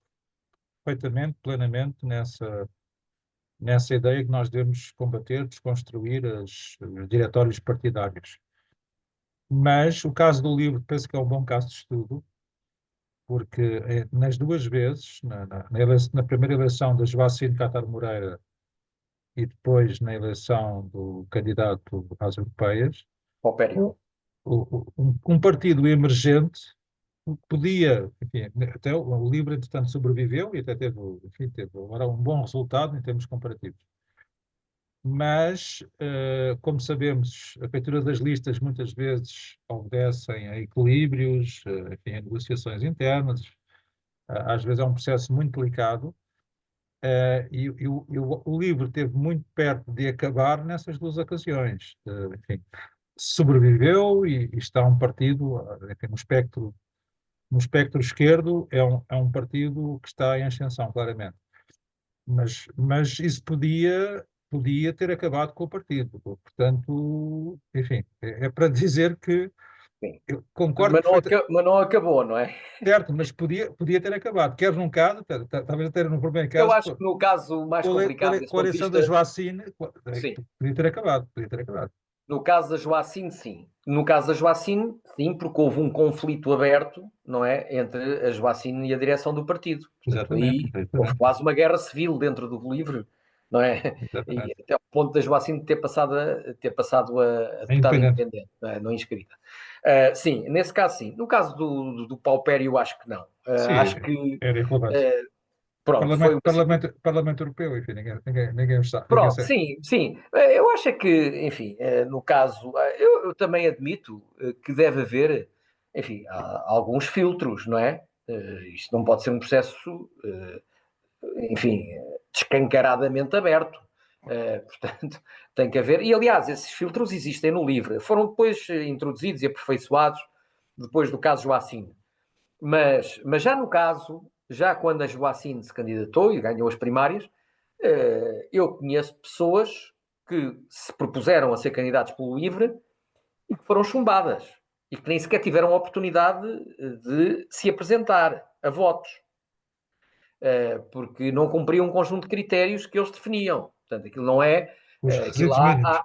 perfeitamente, plenamente, nessa ideia que nós devemos combater, desconstruir os diretórios partidários. Mas o caso do livro penso que é um bom caso de estudo, porque nas duas vezes, na primeira eleição da Joacine Catar Moreira e depois na eleição do candidato às europeias, Paupério. um partido emergente podia, enfim, até o LIVRE, entretanto, sobreviveu e até teve, enfim, teve agora um bom resultado em termos comparativos. Mas, como sabemos, a feitura das listas muitas vezes obedecem a equilíbrios, enfim, a negociações internas, às vezes é um processo muito delicado, o LIVRE esteve muito perto de acabar nessas duas ocasiões. Enfim, sobreviveu e está um partido, enfim, no espectro esquerdo, é um partido que está em ascensão, claramente. Mas isso podia ter acabado com o partido. Portanto, enfim, é para dizer que Sim. eu concordo Mas não acabou, não é? certo, mas podia ter acabado. Quer num caso, talvez até no primeiro Eu caso, acho que no caso mais complicado desse com a ponto de eleição da vista, Joacine, sim. podia ter acabado, podia ter acabado. No caso da Joacine, sim. No caso da Joacine, sim, porque houve um conflito aberto, não é, entre a Joacine e a direção do partido. Portanto, aí houve quase uma guerra civil dentro do LIVRE, não é? E até o ponto da Joacine ter passado a deputada independente, não, é? Não inscrita. Sim, nesse caso sim. No caso do Paupério, acho que não. Sim, Acho que era irrelevante. pronto, foi uma Parlamento Europeu, enfim, ninguém sabe. Pronto, sim, sim. Eu acho é que, enfim, no caso, eu também admito que deve haver, enfim, há alguns filtros, não é? Isto não pode ser um processo, enfim, descancaradamente aberto. Portanto, tem que haver. E, aliás, esses filtros existem no LIVRE. Foram depois introduzidos e aperfeiçoados depois do caso Joacine. Mas já no caso, já quando a Joacine se candidatou e ganhou as primárias, eu conheço pessoas que se propuseram a ser candidatos pelo LIVRE e que foram chumbadas e que nem sequer tiveram a oportunidade de se apresentar a votos, porque não cumpriam um conjunto de critérios que eles definiam. Portanto, aquilo não é... Os aquilo requisitos mínimos.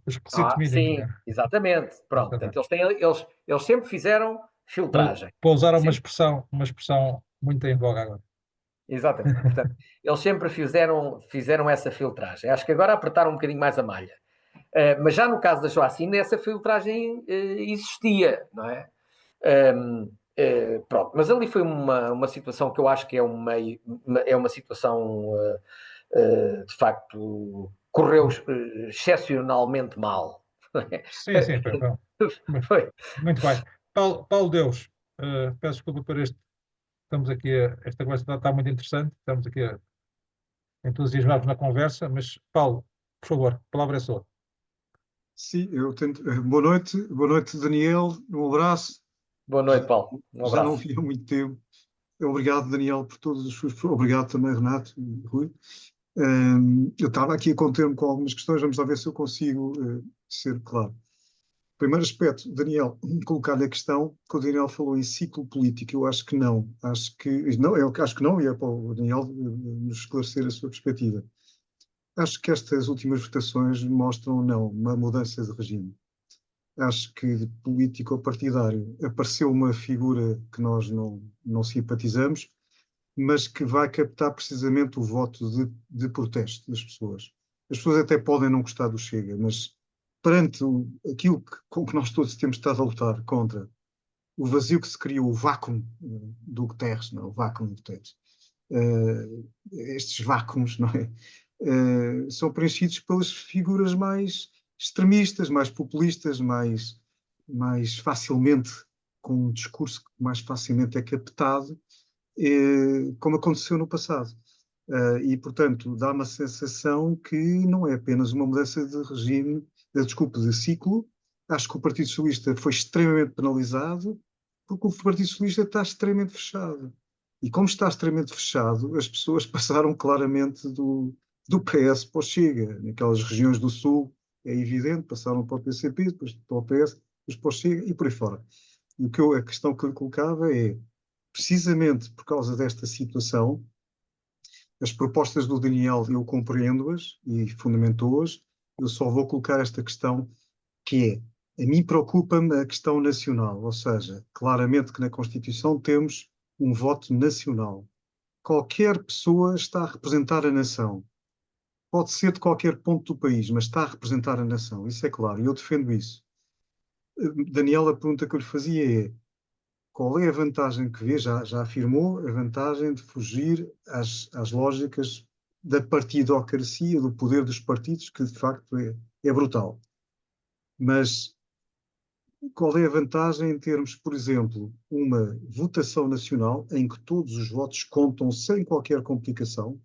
Os requisitos mínimos, sim, né? exatamente. Pronto, Exatamente. portanto, eles sempre fizeram filtragem. Para usar Sempre. uma expressão muito em voga agora. Exatamente. Portanto, eles sempre fizeram essa filtragem. Acho que agora apertaram um bocadinho mais a malha. Mas já no caso da Joacine, essa filtragem existia, não é? Pronto, mas ali foi uma situação que eu acho que é uma situação de facto correu excepcionalmente mal. Sim, sim, Foi. muito bem. Paulo Deus, peço desculpa por estamos aqui, esta conversa está muito interessante, estamos aqui entusiasmados na conversa, mas Paulo, por favor, a palavra é sua. Sim, eu tento. Boa noite, Daniel, um abraço. Boa noite, Paulo. Um Já não abraço. vi há muito tempo. Obrigado, Daniel, por todas as suas. Obrigado também, Renato e Rui. Eu estava aqui a conter-me com algumas questões, vamos lá ver se eu consigo ser claro. Primeiro aspecto, Daniel, colocar-lhe a questão que o Daniel falou em ciclo político. Eu acho que não. Acho que não, e é para o Daniel nos esclarecer a sua perspectiva. Acho que estas últimas votações mostram, não, uma mudança de regime. Acho que de político ou partidário apareceu uma figura que nós não simpatizamos, mas que vai captar precisamente o voto de protesto das pessoas. As pessoas até podem não gostar do Chega, mas perante aquilo com que nós todos temos estado a lutar contra, o vazio que se criou, o vácuo do Guterres, não, o vácuo do Guterres, estes vácuos, não é? São preenchidos pelas figuras mais extremistas, mais populistas, mais facilmente, com um discurso que mais facilmente é captado, como aconteceu no passado. E, portanto, dá uma sensação que não é apenas uma mudança de regime, de ciclo. Acho que o Partido Socialista foi extremamente penalizado, porque o Partido Socialista está extremamente fechado. E como está extremamente fechado, as pessoas passaram claramente do PS para o Chega. Naquelas regiões do Sul, é evidente, passaram para o PCP, depois para o PS, depois para o Chega e por aí fora. E a questão que eu lhe colocava é, precisamente por causa desta situação, as propostas do Daniel eu compreendo-as e fundamentou-as, eu só vou colocar esta questão que é, a mim preocupa-me a questão nacional, ou seja, claramente que na Constituição temos um voto nacional. Qualquer pessoa está a representar a nação. Pode ser de qualquer ponto do país, mas está a representar a nação. Isso é claro, e eu defendo isso. Daniel, a pergunta que eu lhe fazia é: qual é a vantagem que vê? Já afirmou a vantagem de fugir às lógicas da partidocracia, do poder dos partidos, que de facto é brutal. Mas qual é a vantagem em termos, por exemplo, uma votação nacional em que todos os votos contam sem qualquer complicação?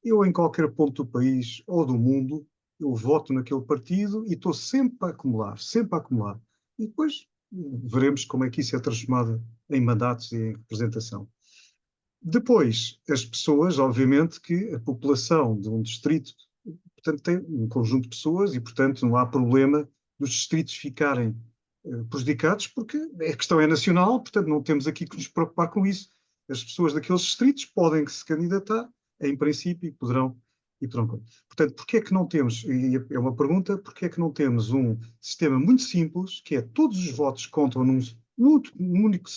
Eu, em qualquer ponto do país ou do mundo, eu voto naquele partido e estou sempre a acumular, sempre a acumular. E depois veremos como é que isso é transformado em mandatos e em representação. Depois, as pessoas, obviamente que a população de um distrito, portanto, tem um conjunto de pessoas e, portanto, não há problema dos distritos ficarem prejudicados, porque a questão é nacional, portanto, não temos aqui que nos preocupar com isso. As pessoas daqueles distritos podem se candidatar, em princípio, e poderão. Portanto, porquê é que não temos, e é uma pergunta, porquê é que não temos um sistema muito simples, que é todos os votos contam num único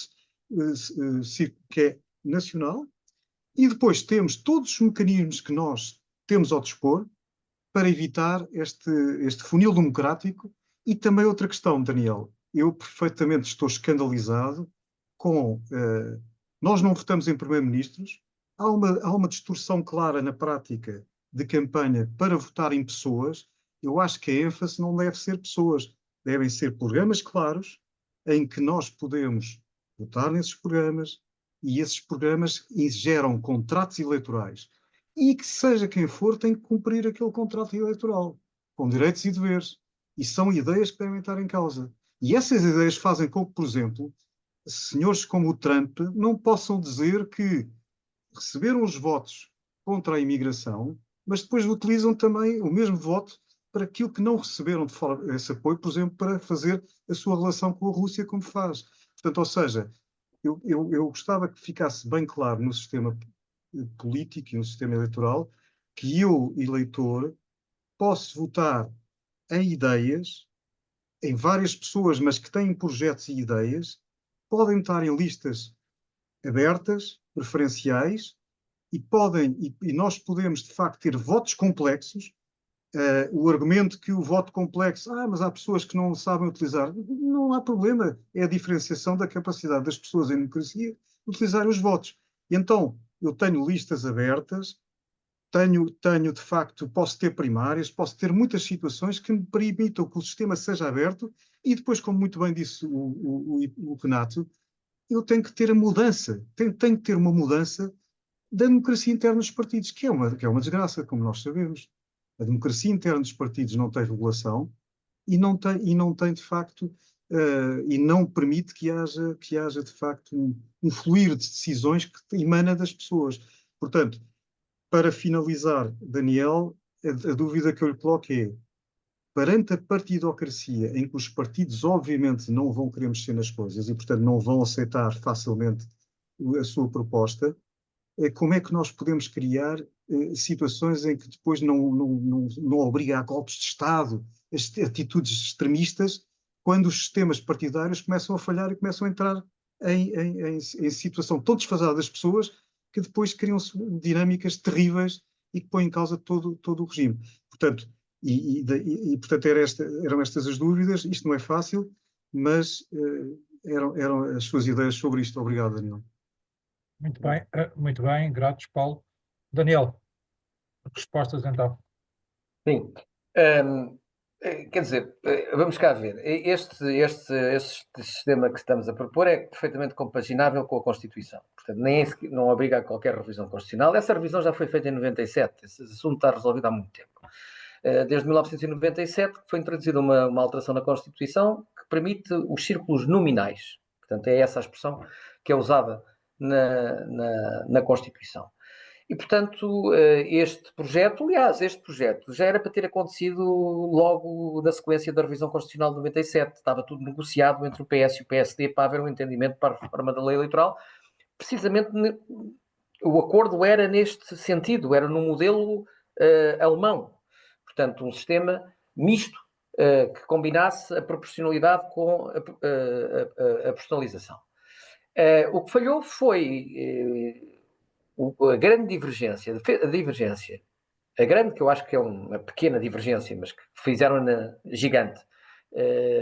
círculo que é nacional, e depois temos todos os mecanismos que nós temos ao dispor para evitar este funil democrático. E também outra questão, Daniel, eu perfeitamente estou escandalizado com... nós não votamos em primeiro-ministros, há uma distorção clara na prática de campanha para votar em pessoas. Eu acho que a ênfase não deve ser pessoas, devem ser programas claros em que nós podemos votar nesses programas, e esses programas geram contratos eleitorais. E que seja quem for, tem que cumprir aquele contrato eleitoral, com direitos e deveres. E são ideias que devem estar em causa. E essas ideias fazem com que, por exemplo, senhores como o Trump não possam dizer que receberam os votos contra a imigração, mas depois utilizam também o mesmo voto para aquilo que não receberam de fora esse apoio, por exemplo, para fazer a sua relação com a Rússia, como faz. Portanto, ou seja, eu gostava que ficasse bem claro no sistema político e no sistema eleitoral que eu, eleitor, posso votar em ideias, em várias pessoas, mas que têm projetos e ideias, podem estar em listas abertas, preferenciais, e nós podemos, de facto, ter votos complexos. O argumento que o voto complexo, mas há pessoas que não sabem utilizar, não há problema, é a diferenciação da capacidade das pessoas em democracia de utilizar os votos. E então, eu tenho listas abertas, tenho de facto, posso ter primárias, posso ter muitas situações que me permitam que o sistema seja aberto, e depois, como muito bem disse o Renato, eu tenho que ter a mudança, tenho que ter uma mudança da democracia interna dos partidos, que é uma desgraça, como nós sabemos. A democracia interna dos partidos não tem regulação e não tem de facto, e não permite que haja de facto um fluir de decisões que emana das pessoas. Portanto, para finalizar, Daniel, a dúvida que eu lhe coloco é: perante a partidocracia, em que os partidos obviamente não vão querer mexer nas coisas e, portanto, não vão aceitar facilmente a sua proposta, como é que nós podemos criar situações em que depois não obriga a golpes de Estado, atitudes extremistas, quando os sistemas partidários começam a falhar e começam a entrar em situação tão desfasada das pessoas, que depois criam-se dinâmicas terríveis e que põem em causa todo o regime. Portanto, portanto eram estas as dúvidas. Isto não é fácil, mas eram as suas ideias sobre isto. Obrigado, Daniel. Muito bem, gratos, Paulo. Daniel, respostas então. Sim. Quer dizer, vamos cá ver. Este sistema que estamos a propor é perfeitamente compaginável com a Constituição. Portanto, não obriga a qualquer revisão constitucional. Essa revisão já foi feita em 97. Esse assunto está resolvido há muito tempo. Desde 1997 foi introduzida uma alteração na Constituição que permite os círculos nominais. Portanto, é essa a expressão que é usada na Constituição. E, portanto, este projeto já era para ter acontecido logo na sequência da revisão constitucional de 97. Estava tudo negociado entre o PS e o PSD para haver um entendimento para a reforma da lei eleitoral. Precisamente, o acordo era neste sentido, era no modelo alemão. Portanto, um sistema misto que combinasse a proporcionalidade com a personalização. O que falhou foi a grande divergência, a grande, que eu acho que é uma pequena divergência, mas que fizeram gigante,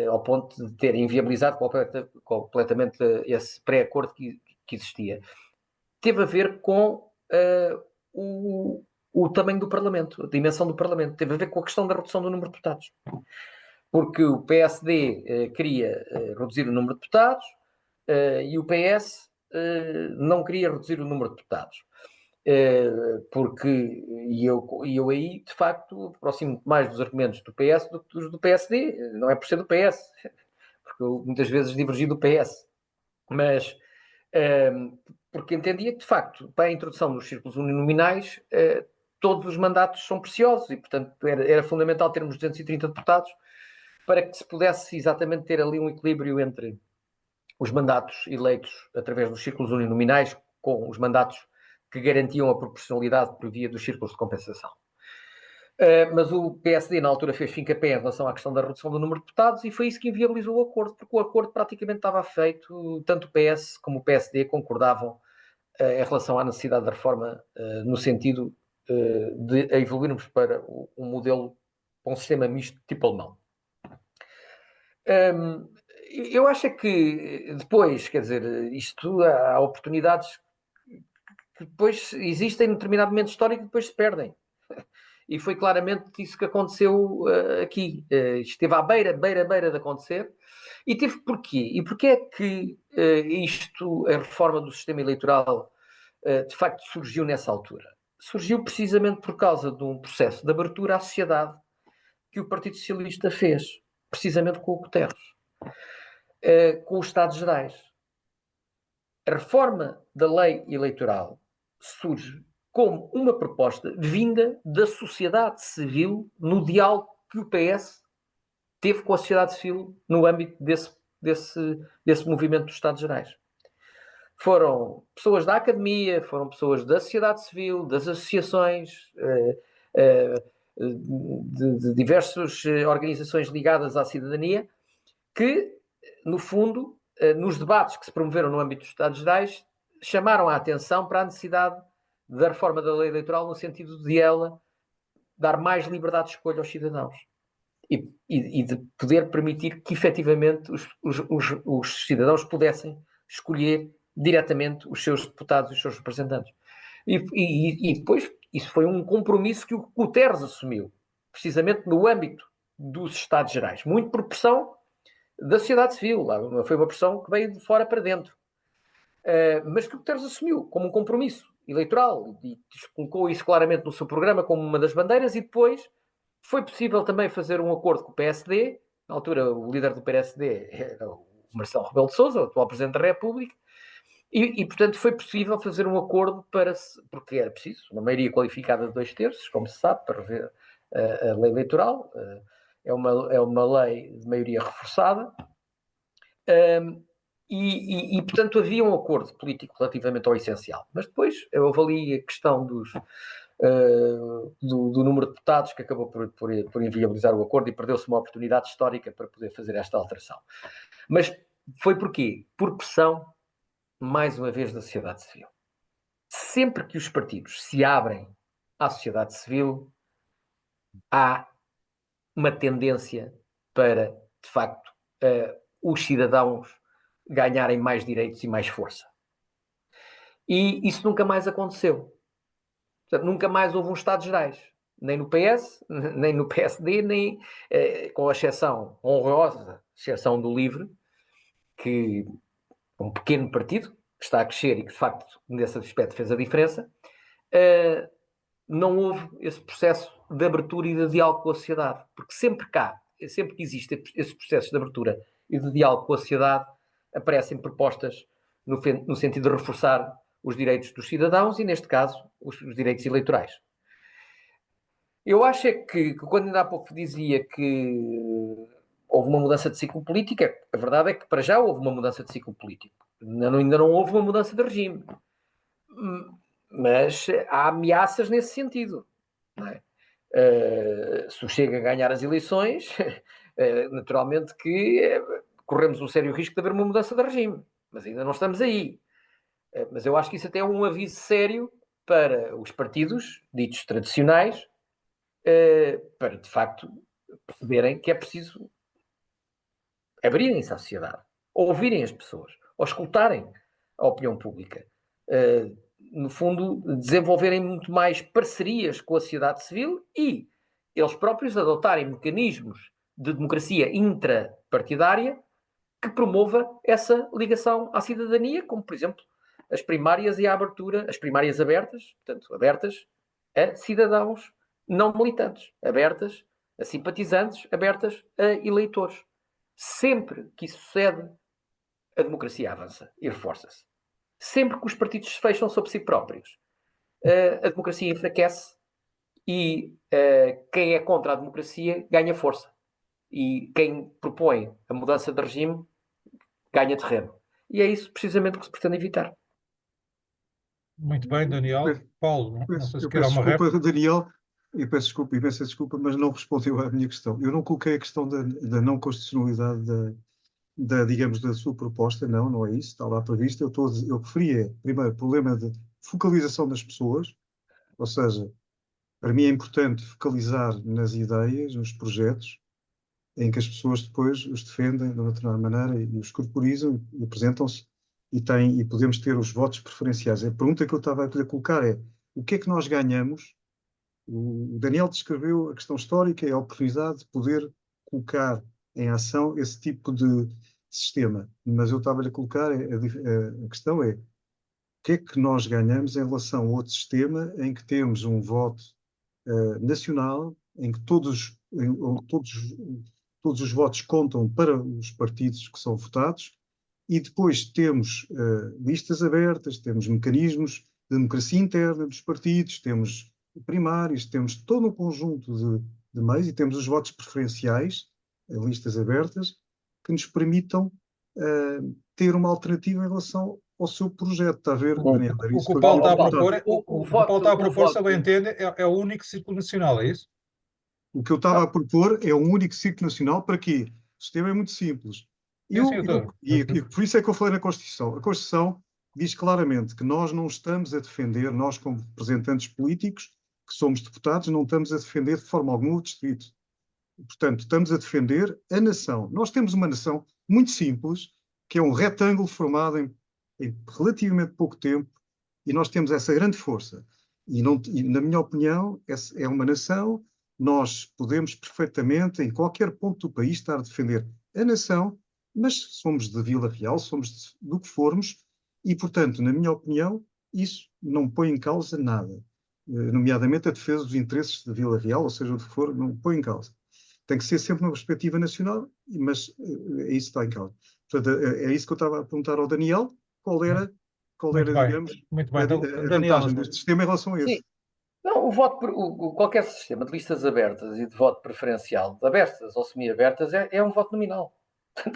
ao ponto de ter inviabilizado completamente esse pré-acordo que existia, teve a ver com o tamanho do Parlamento, a dimensão do Parlamento, teve a ver com a questão da redução do número de deputados. Porque o PSD queria reduzir o número de deputados e o PS não queria reduzir o número de deputados. E eu aí, de facto, aproximo mais dos argumentos do PS do que dos do PSD. Não é por ser do PS, porque eu muitas vezes divergi do PS, mas porque entendia que, de facto, para a introdução dos círculos uninominais, todos os mandatos são preciosos e, portanto, era fundamental termos 230 deputados para que se pudesse exatamente ter ali um equilíbrio entre os mandatos eleitos através dos círculos uninominais com os mandatos que garantiam a proporcionalidade por via dos círculos de compensação. Mas o PSD, na altura, fez fim-capé em relação à questão da redução do número de deputados e foi isso que inviabilizou o acordo, porque o acordo praticamente estava feito, tanto o PS como o PSD concordavam em relação à necessidade da reforma, no sentido de evoluirmos para um modelo, para um sistema misto tipo alemão. Eu acho que depois, quer dizer, isto há oportunidades que depois existem num determinado momento histórico e depois se perdem. E foi claramente isso que aconteceu aqui. Esteve à beira de acontecer. E teve porquê? E porquê é que a reforma do sistema eleitoral, de facto surgiu nessa altura? Surgiu precisamente por causa de um processo de abertura à sociedade que o Partido Socialista fez, precisamente com o Guterres, com os Estados Gerais. A reforma da lei eleitoral surge como uma proposta vinda da sociedade civil no diálogo que o PS teve com a sociedade civil no âmbito desse movimento dos Estados Gerais. Foram pessoas da academia, foram pessoas da sociedade civil, das associações, de diversas organizações ligadas à cidadania, que, no fundo, nos debates que se promoveram no âmbito dos Estados Gerais, chamaram a atenção para a necessidade da reforma da lei eleitoral no sentido de ela dar mais liberdade de escolha aos cidadãos e de poder permitir que efetivamente os cidadãos pudessem escolher diretamente os seus deputados e os seus representantes. E depois isso foi um compromisso que o Guterres assumiu, precisamente no âmbito dos Estados Gerais, muito por pressão da sociedade civil. Foi uma pressão que veio de fora para dentro, mas que o Guterres assumiu como um compromisso eleitoral e colocou isso claramente no seu programa como uma das bandeiras. E depois foi possível também fazer um acordo com o PSD. Na altura, o líder do PSD era o Marcelo Rebelo de Sousa, o atual Presidente da República, e portanto foi possível fazer um acordo porque era preciso uma maioria qualificada de 2/3, como se sabe, para rever a lei eleitoral. É uma lei de maioria reforçada. E portanto havia um acordo político relativamente ao essencial. Mas depois houve ali a questão do número de deputados que acabou por inviabilizar o acordo e perdeu-se uma oportunidade histórica para poder fazer esta alteração. Mas foi porquê? Por pressão, mais uma vez, da sociedade civil. Sempre que os partidos se abrem à sociedade civil, há uma tendência para, de facto, os cidadãos ganharem mais direitos e mais força. E isso nunca mais aconteceu. Portanto, nunca mais houve um Estados Gerais, nem no PS, nem no PSD, nem com a exceção honrosa, exceção do LIVRE, que é um pequeno partido que está a crescer e que, de facto, nesse aspecto fez a diferença. Não houve esse processo de abertura e de diálogo com a sociedade, porque sempre que existe esses processos de abertura e de diálogo com a sociedade, aparecem propostas no sentido de reforçar os direitos dos cidadãos e, neste caso, os direitos eleitorais. Eu acho que quando ainda há pouco dizia que houve uma mudança de ciclo político, a verdade é que para já houve uma mudança de ciclo político. Ainda não houve uma mudança de regime. Mas há ameaças nesse sentido. Não é? Se o Chega a ganhar as eleições, naturalmente que corremos um sério risco de haver uma mudança de regime. mas ainda não estamos aí. Mas eu acho que isso até é um aviso sério para os partidos ditos tradicionais, para de facto perceberem que é preciso abrirem-se à sociedade, ouvirem as pessoas, ou escutarem a opinião pública. No fundo, desenvolverem muito mais parcerias com a sociedade civil e eles próprios adotarem mecanismos de democracia intrapartidária que promova essa ligação à cidadania, como, por exemplo, as primárias e a abertura, as primárias abertas, portanto, abertas a cidadãos não militantes, abertas a simpatizantes, abertas a eleitores. Sempre que isso sucede, a democracia avança e reforça-se. Sempre que os partidos se fecham sobre si próprios, a democracia enfraquece e quem é contra a democracia ganha força. E quem propõe a mudança de regime ganha terreno. E é isso precisamente que se pretende evitar. Muito bem, Daniel. Paulo, não sei se Eu quer peço uma réplica. desculpa, Daniel, eu peço desculpa, imensa desculpa, mas não respondeu à minha questão. Eu não coloquei a questão da não constitucionalidade digamos, da sua proposta, não é isso, está lá previsto. Eu referi, primeiro, problema de focalização das pessoas, ou seja, para mim é importante focalizar nas ideias, nos projetos, em que as pessoas depois os defendem de uma determinada maneira e os corporizam e apresentam-se e podemos ter os votos preferenciais. A pergunta que eu estava a querer colocar é: o que é que nós ganhamos? O Daniel descreveu a questão histórica e a oportunidade de poder colocar em ação esse tipo de sistema, mas eu estava a colocar a questão é: o que é que nós ganhamos em relação a outro sistema em que temos um voto nacional, em que todos os votos contam para os partidos que são votados, e depois temos listas abertas, temos mecanismos de democracia interna dos partidos, temos primários, temos todo um conjunto de meios e temos os votos preferenciais, listas abertas, que nos permitam ter uma alternativa em relação ao seu projeto. Está a ver, Daniel? O que o Paulo está a propor, o Paulo está a propor, se ele voto. entende, é o único círculo nacional, é isso? O que eu estava a propor é um único ciclo nacional. Para quê? O sistema é muito simples. Por isso é que eu falei na Constituição. A Constituição diz claramente que nós não estamos a defender, nós como representantes políticos, que somos deputados, não estamos a defender de forma alguma o distrito. Portanto, estamos a defender a nação. Nós temos uma nação muito simples, que é um retângulo formado em relativamente pouco tempo, e nós temos essa grande força. E na minha opinião, é uma nação. Nós podemos perfeitamente, em qualquer ponto do país, estar a defender a nação, mas somos de Vila Real, somos do que formos, e, portanto, na minha opinião, isso não põe em causa nada. Nomeadamente a defesa dos interesses de Vila Real, ou seja, o que for, não põe em causa. Tem que ser sempre uma perspectiva nacional, mas é isso que está em causa. Portanto, é isso que eu estava a perguntar ao Daniel, qual era digamos, a vantagem deste sistema em relação a esse. Sim. Não, qualquer sistema de listas abertas e de voto preferencial, abertas ou semi-abertas, é um voto nominal.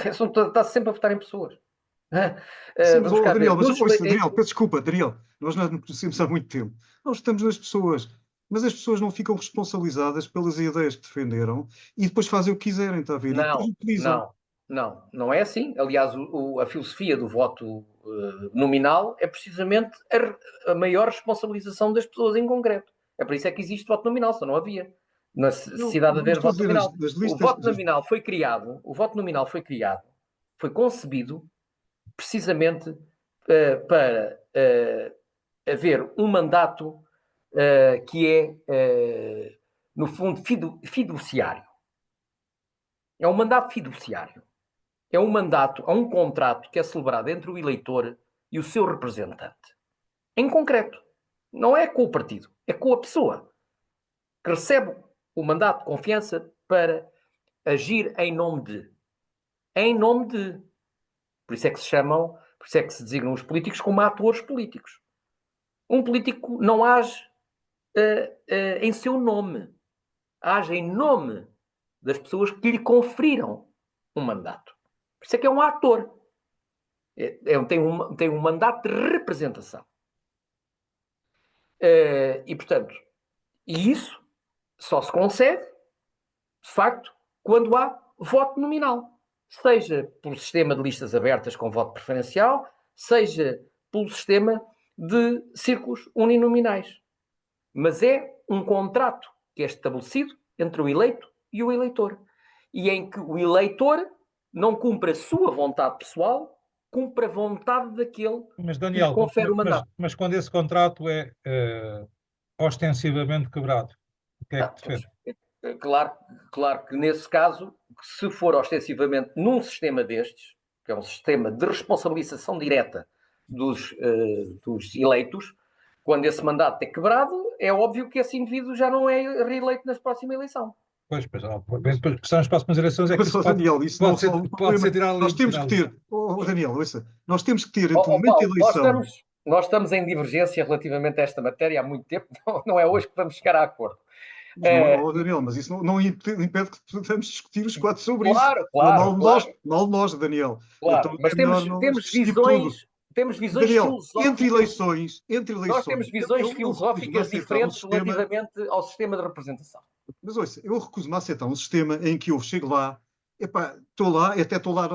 Está sempre a votar em pessoas. Sim, Daniel, Daniel, peço desculpa, Daniel, nós não nos conhecemos há muito tempo. Nós estamos nas pessoas, mas as pessoas não ficam responsabilizadas pelas ideias que defenderam e depois fazem o que quiserem, está a ver? Não é assim. Aliás, a filosofia do voto nominal é precisamente a maior responsabilização das pessoas em concreto. É por isso é que existe voto nominal, senão não havia necessidade de haver voto nominal. O voto nominal foi criado, foi concebido precisamente para haver um mandato que é, no fundo, fiduciário. É um mandato fiduciário. É um mandato, é um contrato que é celebrado entre o eleitor e o seu representante. Em concreto. Não é com o partido, é com a pessoa que recebe o mandato de confiança para agir em nome de. Em nome de. Por isso é que se designam os políticos como atores políticos. Um político não age em seu nome. Age em nome das pessoas que lhe conferiram um mandato. Por isso é que é um ator. Tem um mandato de representação. E, portanto, isso só se consegue, de facto, quando há voto nominal. seja pelo sistema de listas abertas com voto preferencial, seja pelo sistema de círculos uninominais. Mas é um contrato que é estabelecido entre o eleito e o eleitor, e em que o eleitor não cumpre a sua vontade pessoal, cumpre a vontade daquele Mas, que lhe Daniel, confere o mandato. mas quando esse contrato é ostensivamente quebrado, o que é que defende? Claro que nesse caso, se for ostensivamente num sistema destes, que é um sistema de responsabilização direta dos eleitos, quando esse mandato é quebrado, é óbvio que esse indivíduo já não é reeleito na próxima eleição. Pois, porque são as próximas eleições é que Mas, isso Daniel, isso não é só um pode ser problema. tirado Nós ali. temos que ter, Daniel, ouça, nós temos que ter entre o momento da Paulo, eleição. nós estamos em divergência relativamente a esta matéria há muito tempo, não é hoje que vamos chegar a acordo. Daniel, mas isso não impede que possamos discutir os quatro sobre Claro, isso. claro, Mal nós, Daniel. claro. Então Mas é melhor não temos discutir tudo. visões Daniel, filosóficas. entre Nós eleições, temos visões eu recuso-me filosóficas a aceitar um diferentes sistema. relativamente ao sistema de representação. Mas ouça, eu recuso-me a aceitar um sistema em que eu chego lá, estou lá, até estou lá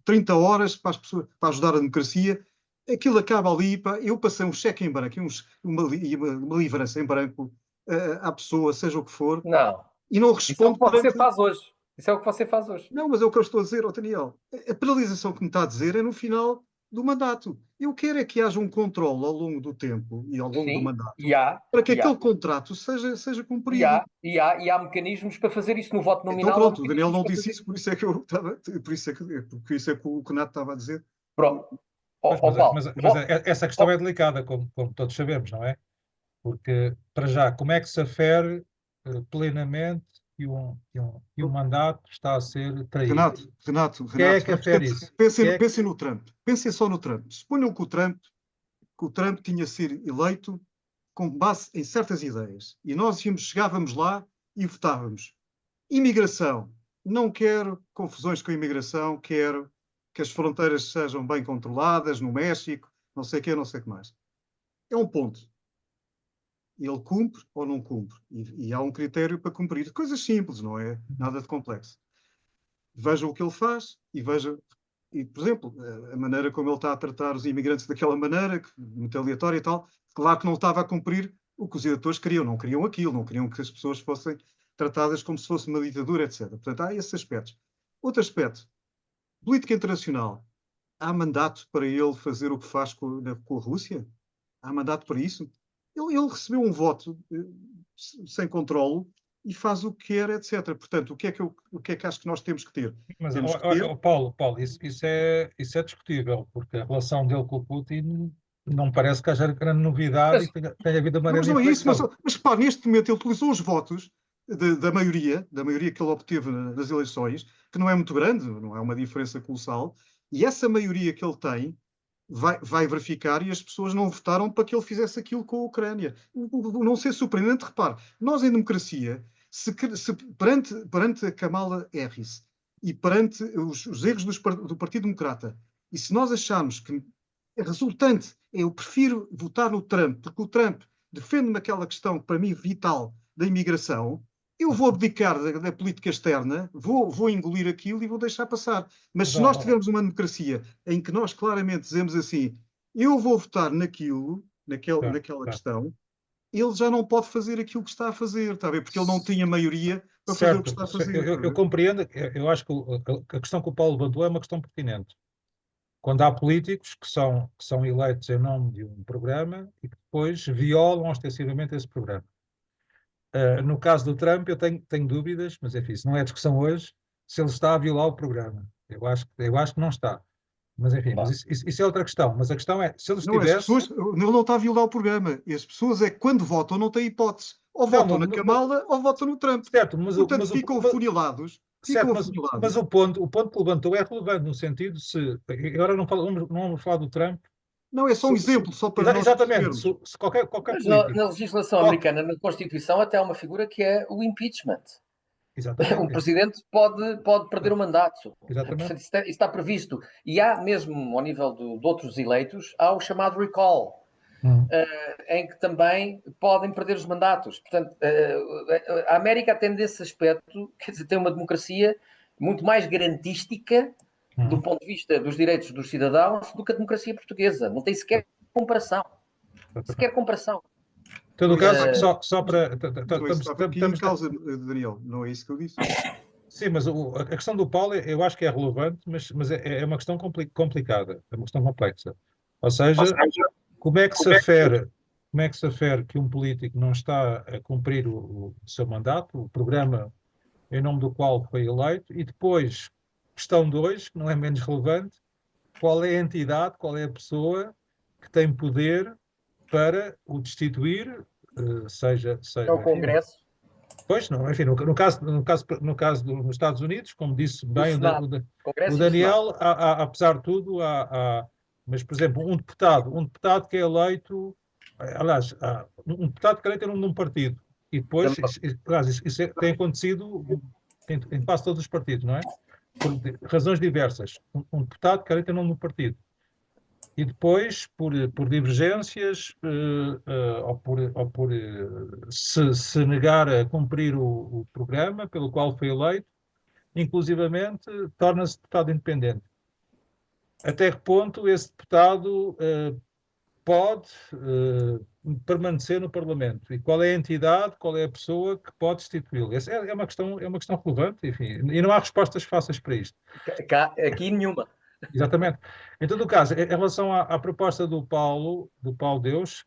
30 horas para, as pessoas, para ajudar a democracia, aquilo acaba ali, eu passei um cheque em branco, uma livrança em branco à pessoa, seja o que for, Não. e não Isso é o respondo que você faz hoje. Isso é o que você faz hoje. Não, mas é o que eu estou a dizer, Daniel. A penalização que me está a dizer é no final do mandato. Eu quero é que haja um controle ao longo do tempo e ao longo do mandato para que aquele contrato seja cumprido. E há mecanismos para fazer isso no voto nominal. Então pronto, o Daniel não disse isso, por isso é que eu estava, por isso é que o Renato estava a dizer. Pronto. Mas essa questão é delicada, como todos sabemos, não é? Porque, para já, como é que se afere plenamente que um mandato está a ser traído? Renato, Quem é que afere isso? Pensem no Trump. Pensem só no Trump. Suponham que o Trump tinha sido eleito com base em certas ideias. E nós chegávamos lá e votávamos. Imigração. Não quero confusões com a imigração, quero que as fronteiras sejam bem controladas no México, não sei o que, não sei o que mais. É um ponto. Ele cumpre ou não cumpre. E há um critério para cumprir. Coisas simples, não é nada de complexo. Veja o que ele faz e veja, por exemplo, a maneira como ele está a tratar os imigrantes daquela maneira, muito aleatória e tal. Claro que não estava a cumprir o que os eleitores queriam. Não queriam aquilo, não queriam que as pessoas fossem tratadas como se fosse uma ditadura, etc. Portanto, há esses aspectos. Outro aspecto, política internacional. Há mandato para ele fazer o que faz com a Rússia? Há mandato para isso? Ele recebeu um voto sem controle e faz o que quer, etc. Portanto, o que é que acho que nós temos que ter? Mas, Temos que ter... Paulo, isso é discutível, porque a relação dele com o Putin não parece que haja grande novidade e tenha havido uma grande não é isso, inflexão. mas pá, neste momento ele utilizou os votos da maioria que ele obteve nas eleições, que não é muito grande, não é uma diferença colossal, e essa maioria que ele tem vai verificar e as pessoas não votaram para que ele fizesse aquilo com a Ucrânia. Não ser surpreendente, repare, nós em democracia, perante a Kamala Harris e perante os erros do Partido Democrata, e se nós acharmos que a resultante eu prefiro votar no Trump, porque o Trump defende-me aquela questão que para mim é vital da imigração, eu vou abdicar da política externa, vou engolir aquilo e vou deixar passar. Mas se nós tivermos uma democracia em que nós claramente dizemos assim, eu vou votar naquela questão, ele já não pode fazer aquilo que está a fazer, está a ver? Porque ele não tinha maioria para fazer o que está a fazer. Eu compreendo, eu acho que a questão que o Paulo levantou é uma questão pertinente. Quando há políticos que são eleitos em nome de um programa e que depois violam ostensivamente esse programa. No caso do Trump, eu tenho dúvidas, mas enfim, isso não é discussão hoje, se ele está a violar o programa. Eu acho que não está. Mas enfim, mas isso é outra questão. Mas a questão é, se ele estivesse... Ele não está a violar o programa. E as pessoas é que quando votam não têm hipótese. Ou votam na Kamala ou votam no Trump. Certo, portanto, ficam afunilados. Mas o ponto que levantou é relevante no sentido se... Agora não vamos falar do Trump. Não, é só um exemplo, só para nós exatamente, se qualquer político... Na legislação americana, na Constituição, até há uma figura que é o impeachment. Exatamente. O presidente pode perder o mandato. Exatamente. Portanto, isso está previsto. E há mesmo, ao nível de outros eleitos, há o chamado recall, em que também podem perder os mandatos. Portanto, a América tem desse aspecto, quer dizer, tem uma democracia muito mais garantística do ponto de vista dos direitos dos cidadãos do que a democracia portuguesa. Não tem sequer comparação. Sequer comparação. Em todo o caso, Eh, só para... Então, isso estava aqui em causa, Daniel, não é isso que eu disse. Sim, mas a questão do Paulo eu acho que é relevante, mas é uma questão complicada, é uma questão complexa. Ou seja, como é que se afere que um político não está a cumprir o seu mandato, o programa em nome do qual foi eleito, e depois, questão 2, que não é menos relevante, qual é a entidade, qual é a pessoa que tem poder para o destituir, seja, é o enfim, Congresso, pois, não, enfim, no caso dos Estados Unidos, como disse o bem Senado. o Congresso e o Senado. Daniel, apesar de tudo, mas, por exemplo, um deputado que é eleito, aliás, um deputado que é eleito num partido, e depois, aliás, isso tem acontecido em quase todos os partidos, não é? Por razões diversas. Um deputado que é eleito num partido. E depois, por divergências, ou por se negar a cumprir o programa pelo qual foi eleito, inclusivamente torna-se deputado independente. Até que ponto esse deputado pode permanecer no Parlamento? E qual é a entidade, qual é a pessoa que pode destituí-lo? Essa é uma questão relevante, enfim, e não há respostas fáceis para isto. Aqui nenhuma. Exatamente. Em todo o caso, em relação à proposta do Paulo Deus,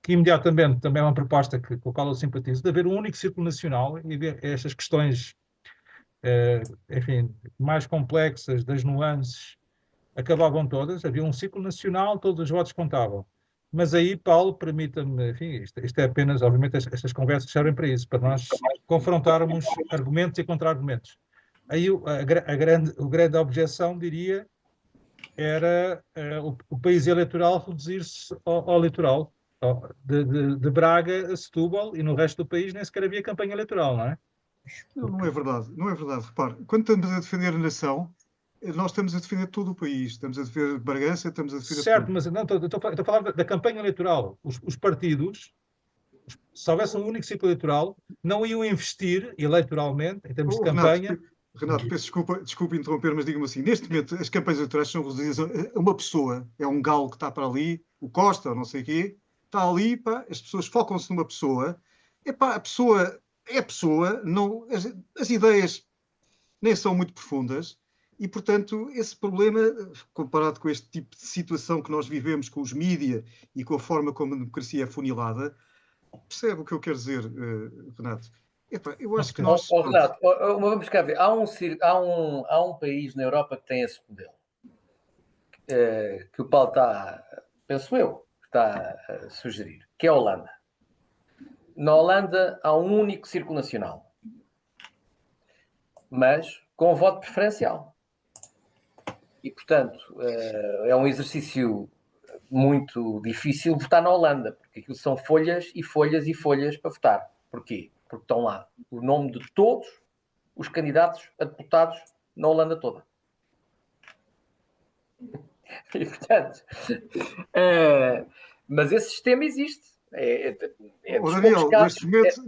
que imediatamente também é uma proposta com a qual eu simpatizo, de haver um único círculo nacional e ver estas questões, enfim, mais complexas das nuances, acabavam todas, havia um círculo nacional, todos os votos contavam. Mas aí, Paulo, permita-me, enfim, isto é apenas, obviamente, estas conversas servem para isso, para nós confrontarmos argumentos e contra-argumentos. Aí a grande objeção, diria, era o país eleitoral reduzir-se ao litoral. De Braga a Setúbal, e no resto do país nem sequer havia campanha eleitoral, não é? Não é verdade, não é verdade. Repare, quando estamos a defender a nação, nós estamos a defender todo o país. Estamos a defender Bragança, estamos a defender... Certo, mas não, estou a falar da campanha eleitoral. Os partidos, se houvesse um único ciclo eleitoral, não iam investir eleitoralmente, em termos de campanha. Renato, peço desculpa interromper, mas diga-me assim, neste momento as campanhas eleitorais são reduzidas a uma pessoa, é um galo que está para ali, o Costa, ou não sei o quê, está ali, pá, as pessoas focam-se numa pessoa, epá, a pessoa é a pessoa, não, as ideias nem são muito profundas, e, portanto, esse problema, comparado com este tipo de situação que nós vivemos com os mídia e com a forma como a democracia é funilada, percebe o que eu quero dizer, Renato? Epá, eu acho que nós... Renato, vamos cá ver. Há um país na Europa que tem esse modelo. Que o Paulo está, penso eu, está a sugerir, que é a Holanda. Na Holanda há um único círculo nacional, mas com voto preferencial. E, portanto, é um exercício muito difícil votar na Holanda, porque aquilo são folhas e folhas e folhas para votar. Porquê? Porque estão lá o nome de todos os candidatos a deputados na Holanda toda. E, portanto, mas esse sistema existe. Daniel,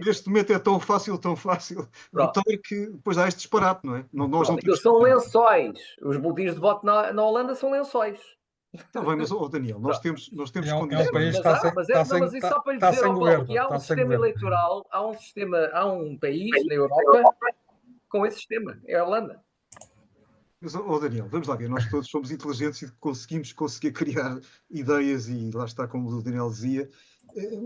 neste momento é tão fácil votar que depois há este disparate, não é? Nós não temos... São lençóis. Os boletins de voto na Holanda são lençóis. Está bem, mas, Daniel, nós temos condições. É um país que mas isso só para lhe dizer ao Paulo que há um sistema eleitoral, há um país na Europa com esse sistema, é a Holanda. Mas, Daniel, vamos lá ver, nós todos somos inteligentes e conseguir criar ideias e lá está, como o Daniel dizia,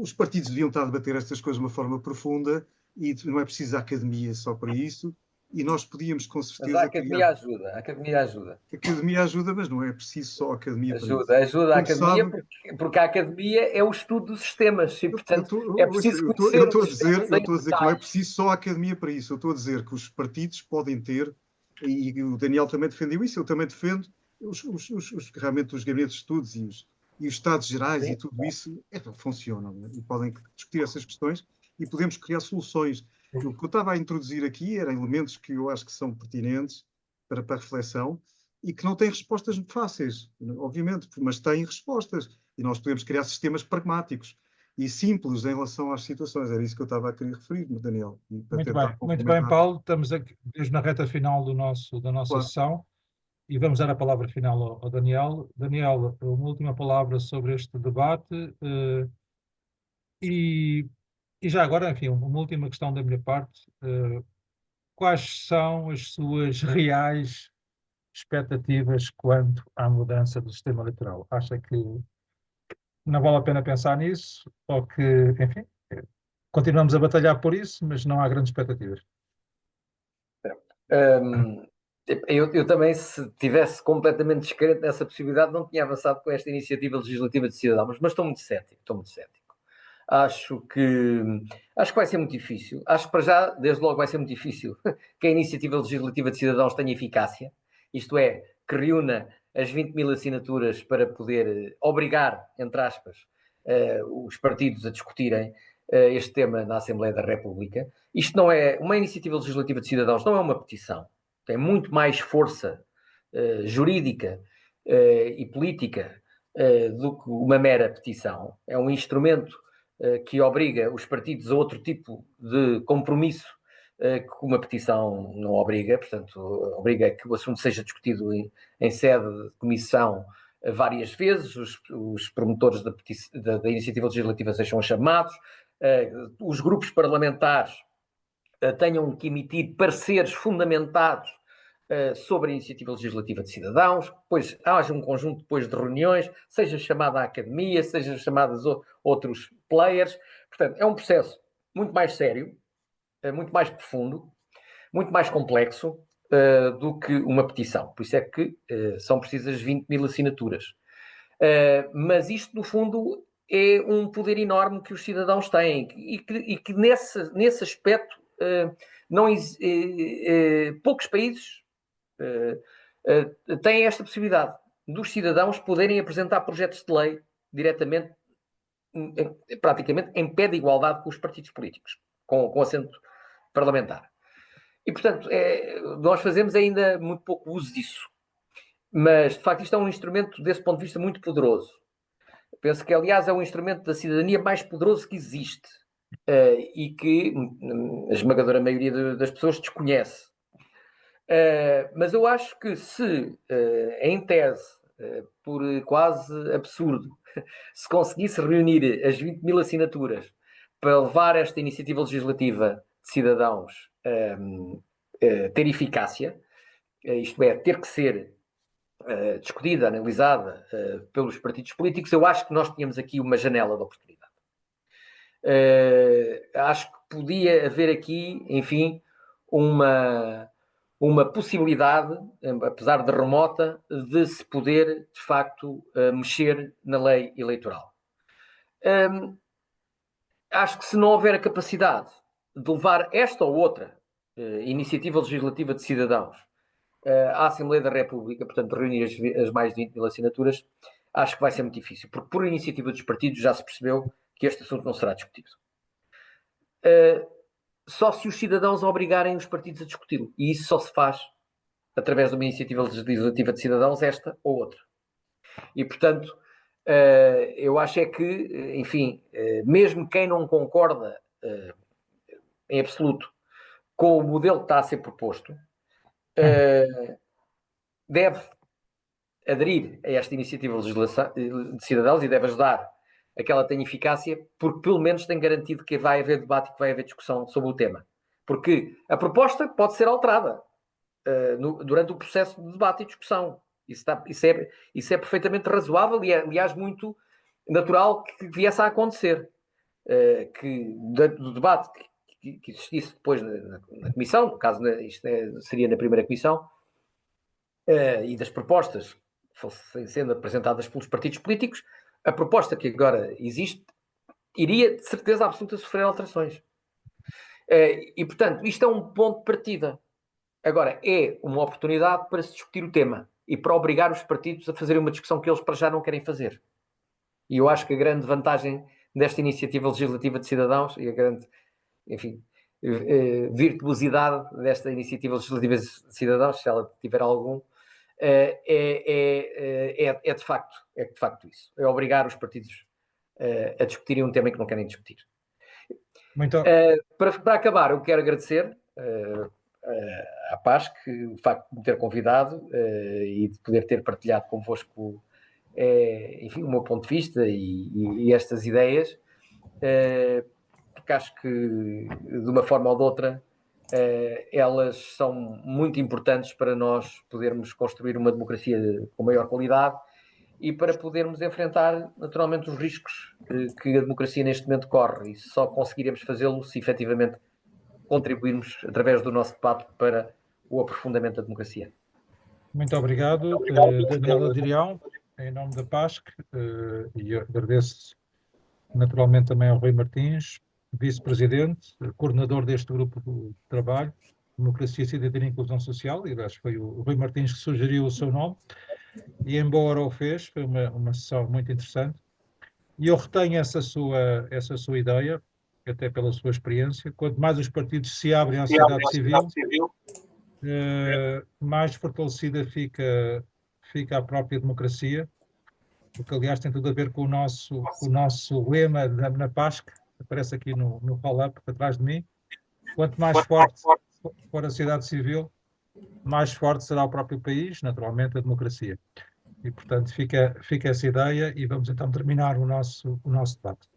os partidos deviam estar a debater estas coisas de uma forma profunda e não é preciso a academia só para isso. E nós podíamos, com certeza... Mas a academia ajuda. A academia ajuda, mas não é preciso só a academia para isso. Ajuda a academia, porque a academia é o estudo dos sistemas. E, portanto, é preciso conhecer eu estou a dizer que não é preciso só a academia para isso. Eu estou a dizer que os partidos podem ter, e o Daniel também defendeu isso, eu também defendo, realmente os gabinetes de estudos e os estados gerais. Sim. E tudo isso funcionam, né? E podem discutir essas questões e podemos criar soluções. O que eu estava a introduzir aqui eram elementos que eu acho que são pertinentes para a reflexão e que não têm respostas fáceis, obviamente, mas têm respostas. E nós podemos criar sistemas pragmáticos. e simples em relação às situações. Era isso que eu estava a querer referir, Daniel. E para Muito tentar bem, muito bem, complementar. Paulo. Estamos aqui mesmo na reta final da nossa Claro. sessão e vamos dar a palavra final ao Daniel. Daniel, uma última palavra sobre este debate e, e já agora, enfim, uma última questão da minha parte. Quais são as suas reais expectativas quanto à mudança do sistema eleitoral? Acha que não vale a pena pensar nisso ou que, enfim, continuamos a batalhar por isso, mas não há grandes expectativas? Eu também, se tivesse completamente descrente nessa possibilidade, não tinha avançado com esta iniciativa legislativa de cidadãos, mas estou muito cético, estou muito cético. Acho que vai ser muito difícil. Acho que para já, desde logo, vai ser muito difícil que a iniciativa legislativa de cidadãos tenha eficácia, isto é, que reúna as 20.000 assinaturas para poder obrigar, entre aspas, os partidos a discutirem este tema na Assembleia da República. Isto não é uma iniciativa legislativa de cidadãos, não é uma petição. Tem muito mais força jurídica e política do que uma mera petição. É um instrumento que obriga os partidos a outro tipo de compromisso que uma petição não obriga, portanto, obriga que o assunto seja discutido em sede de comissão várias vezes, os promotores da iniciativa legislativa sejam chamados, os grupos parlamentares tenham que emitir pareceres fundamentados sobre a iniciativa legislativa de cidadãos, depois haja um conjunto depois de reuniões, seja chamada a academia, seja chamados outros players. Portanto, é um processo muito mais sério, muito mais profundo, muito mais complexo do que uma petição. Por isso é que são precisas 20.000 assinaturas. Mas isto, no fundo, é um poder enorme que os cidadãos têm e que nesse aspecto poucos países têm esta possibilidade dos cidadãos poderem apresentar projetos de lei diretamente, praticamente em pé de igualdade com os partidos políticos, com assento parlamentar. E, portanto, nós fazemos ainda muito pouco uso disso. Mas, de facto, isto é um instrumento, desse ponto de vista, muito poderoso. Penso que, aliás, é um instrumento da cidadania mais poderoso que existe e que a esmagadora maioria das pessoas desconhece. Mas eu acho que se, em tese, por quase absurdo, se conseguisse reunir as 20.000 assinaturas para levar esta iniciativa legislativa de cidadãos ter eficácia, isto é, ter que ser discutida, analisada pelos partidos políticos, eu acho que nós tínhamos aqui uma janela de oportunidade. Acho que podia haver aqui, enfim, uma possibilidade, apesar de remota, de se poder, de facto, mexer na lei eleitoral. Acho que se não houver a capacidade de levar esta ou outra iniciativa legislativa de cidadãos à Assembleia da República, portanto, reunir as mais de 20.000 assinaturas, acho que vai ser muito difícil, porque por iniciativa dos partidos já se percebeu que este assunto não será discutido. Só se os cidadãos obrigarem os partidos a discuti-lo. E isso só se faz através de uma iniciativa legislativa de cidadãos, esta ou outra. E, portanto, eu acho é que, enfim, mesmo quem não concorda em absoluto com o modelo que está a ser proposto, deve aderir a esta iniciativa de cidadãos e deve ajudar a que ela tenha eficácia, porque pelo menos tem garantido que vai haver debate e que vai haver discussão sobre o tema. Porque a proposta pode ser alterada durante o processo de debate e discussão. Isso é perfeitamente razoável e é, aliás, muito natural que viesse a acontecer. Que do debate que existisse depois na comissão, no caso, isto seria na primeira comissão, e das propostas que fossem sendo apresentadas pelos partidos políticos, a proposta que agora existe iria, de certeza absoluta, sofrer alterações. E, portanto, isto é um ponto de partida. Agora, é uma oportunidade para se discutir o tema e para obrigar os partidos a fazerem uma discussão que eles para já não querem fazer. E eu acho que a grande vantagem desta iniciativa legislativa de cidadãos e a grande, enfim, virtuosidade desta iniciativa legislativa de cidadãos, se ela tiver algum, é de facto isso. É obrigar os partidos a discutirem um tema que não querem discutir. Muito, Para acabar, eu quero agradecer à PASC o facto de me ter convidado e de poder ter partilhado convosco, enfim, o meu ponto de vista e estas ideias, porque acho que, de uma forma ou de outra, elas são muito importantes para nós podermos construir uma democracia com maior qualidade e para podermos enfrentar naturalmente os riscos que a democracia neste momento corre, e só conseguiremos fazê-lo se efetivamente contribuirmos através do nosso debate para o aprofundamento da democracia. muito obrigado, Daniel Adrião, em nome da PASC, e agradeço naturalmente também ao Rui Martins, vice-presidente, coordenador deste grupo de trabalho, Democracia, Cidadania e Inclusão Social, e aliás foi o Rui Martins que sugeriu o seu nome, e embora o fez, foi uma sessão muito interessante, e eu retenho essa sua ideia, até pela sua experiência. Quanto mais os partidos se abrem à sociedade civil, mais fortalecida fica a própria democracia, o que aliás tem tudo a ver com o nosso lema na PASC, que aparece aqui no roll-up atrás de mim. Quanto mais forte for a sociedade civil, mais forte será o próprio país, naturalmente a democracia. E, portanto, fica essa ideia e vamos então terminar o nosso debate.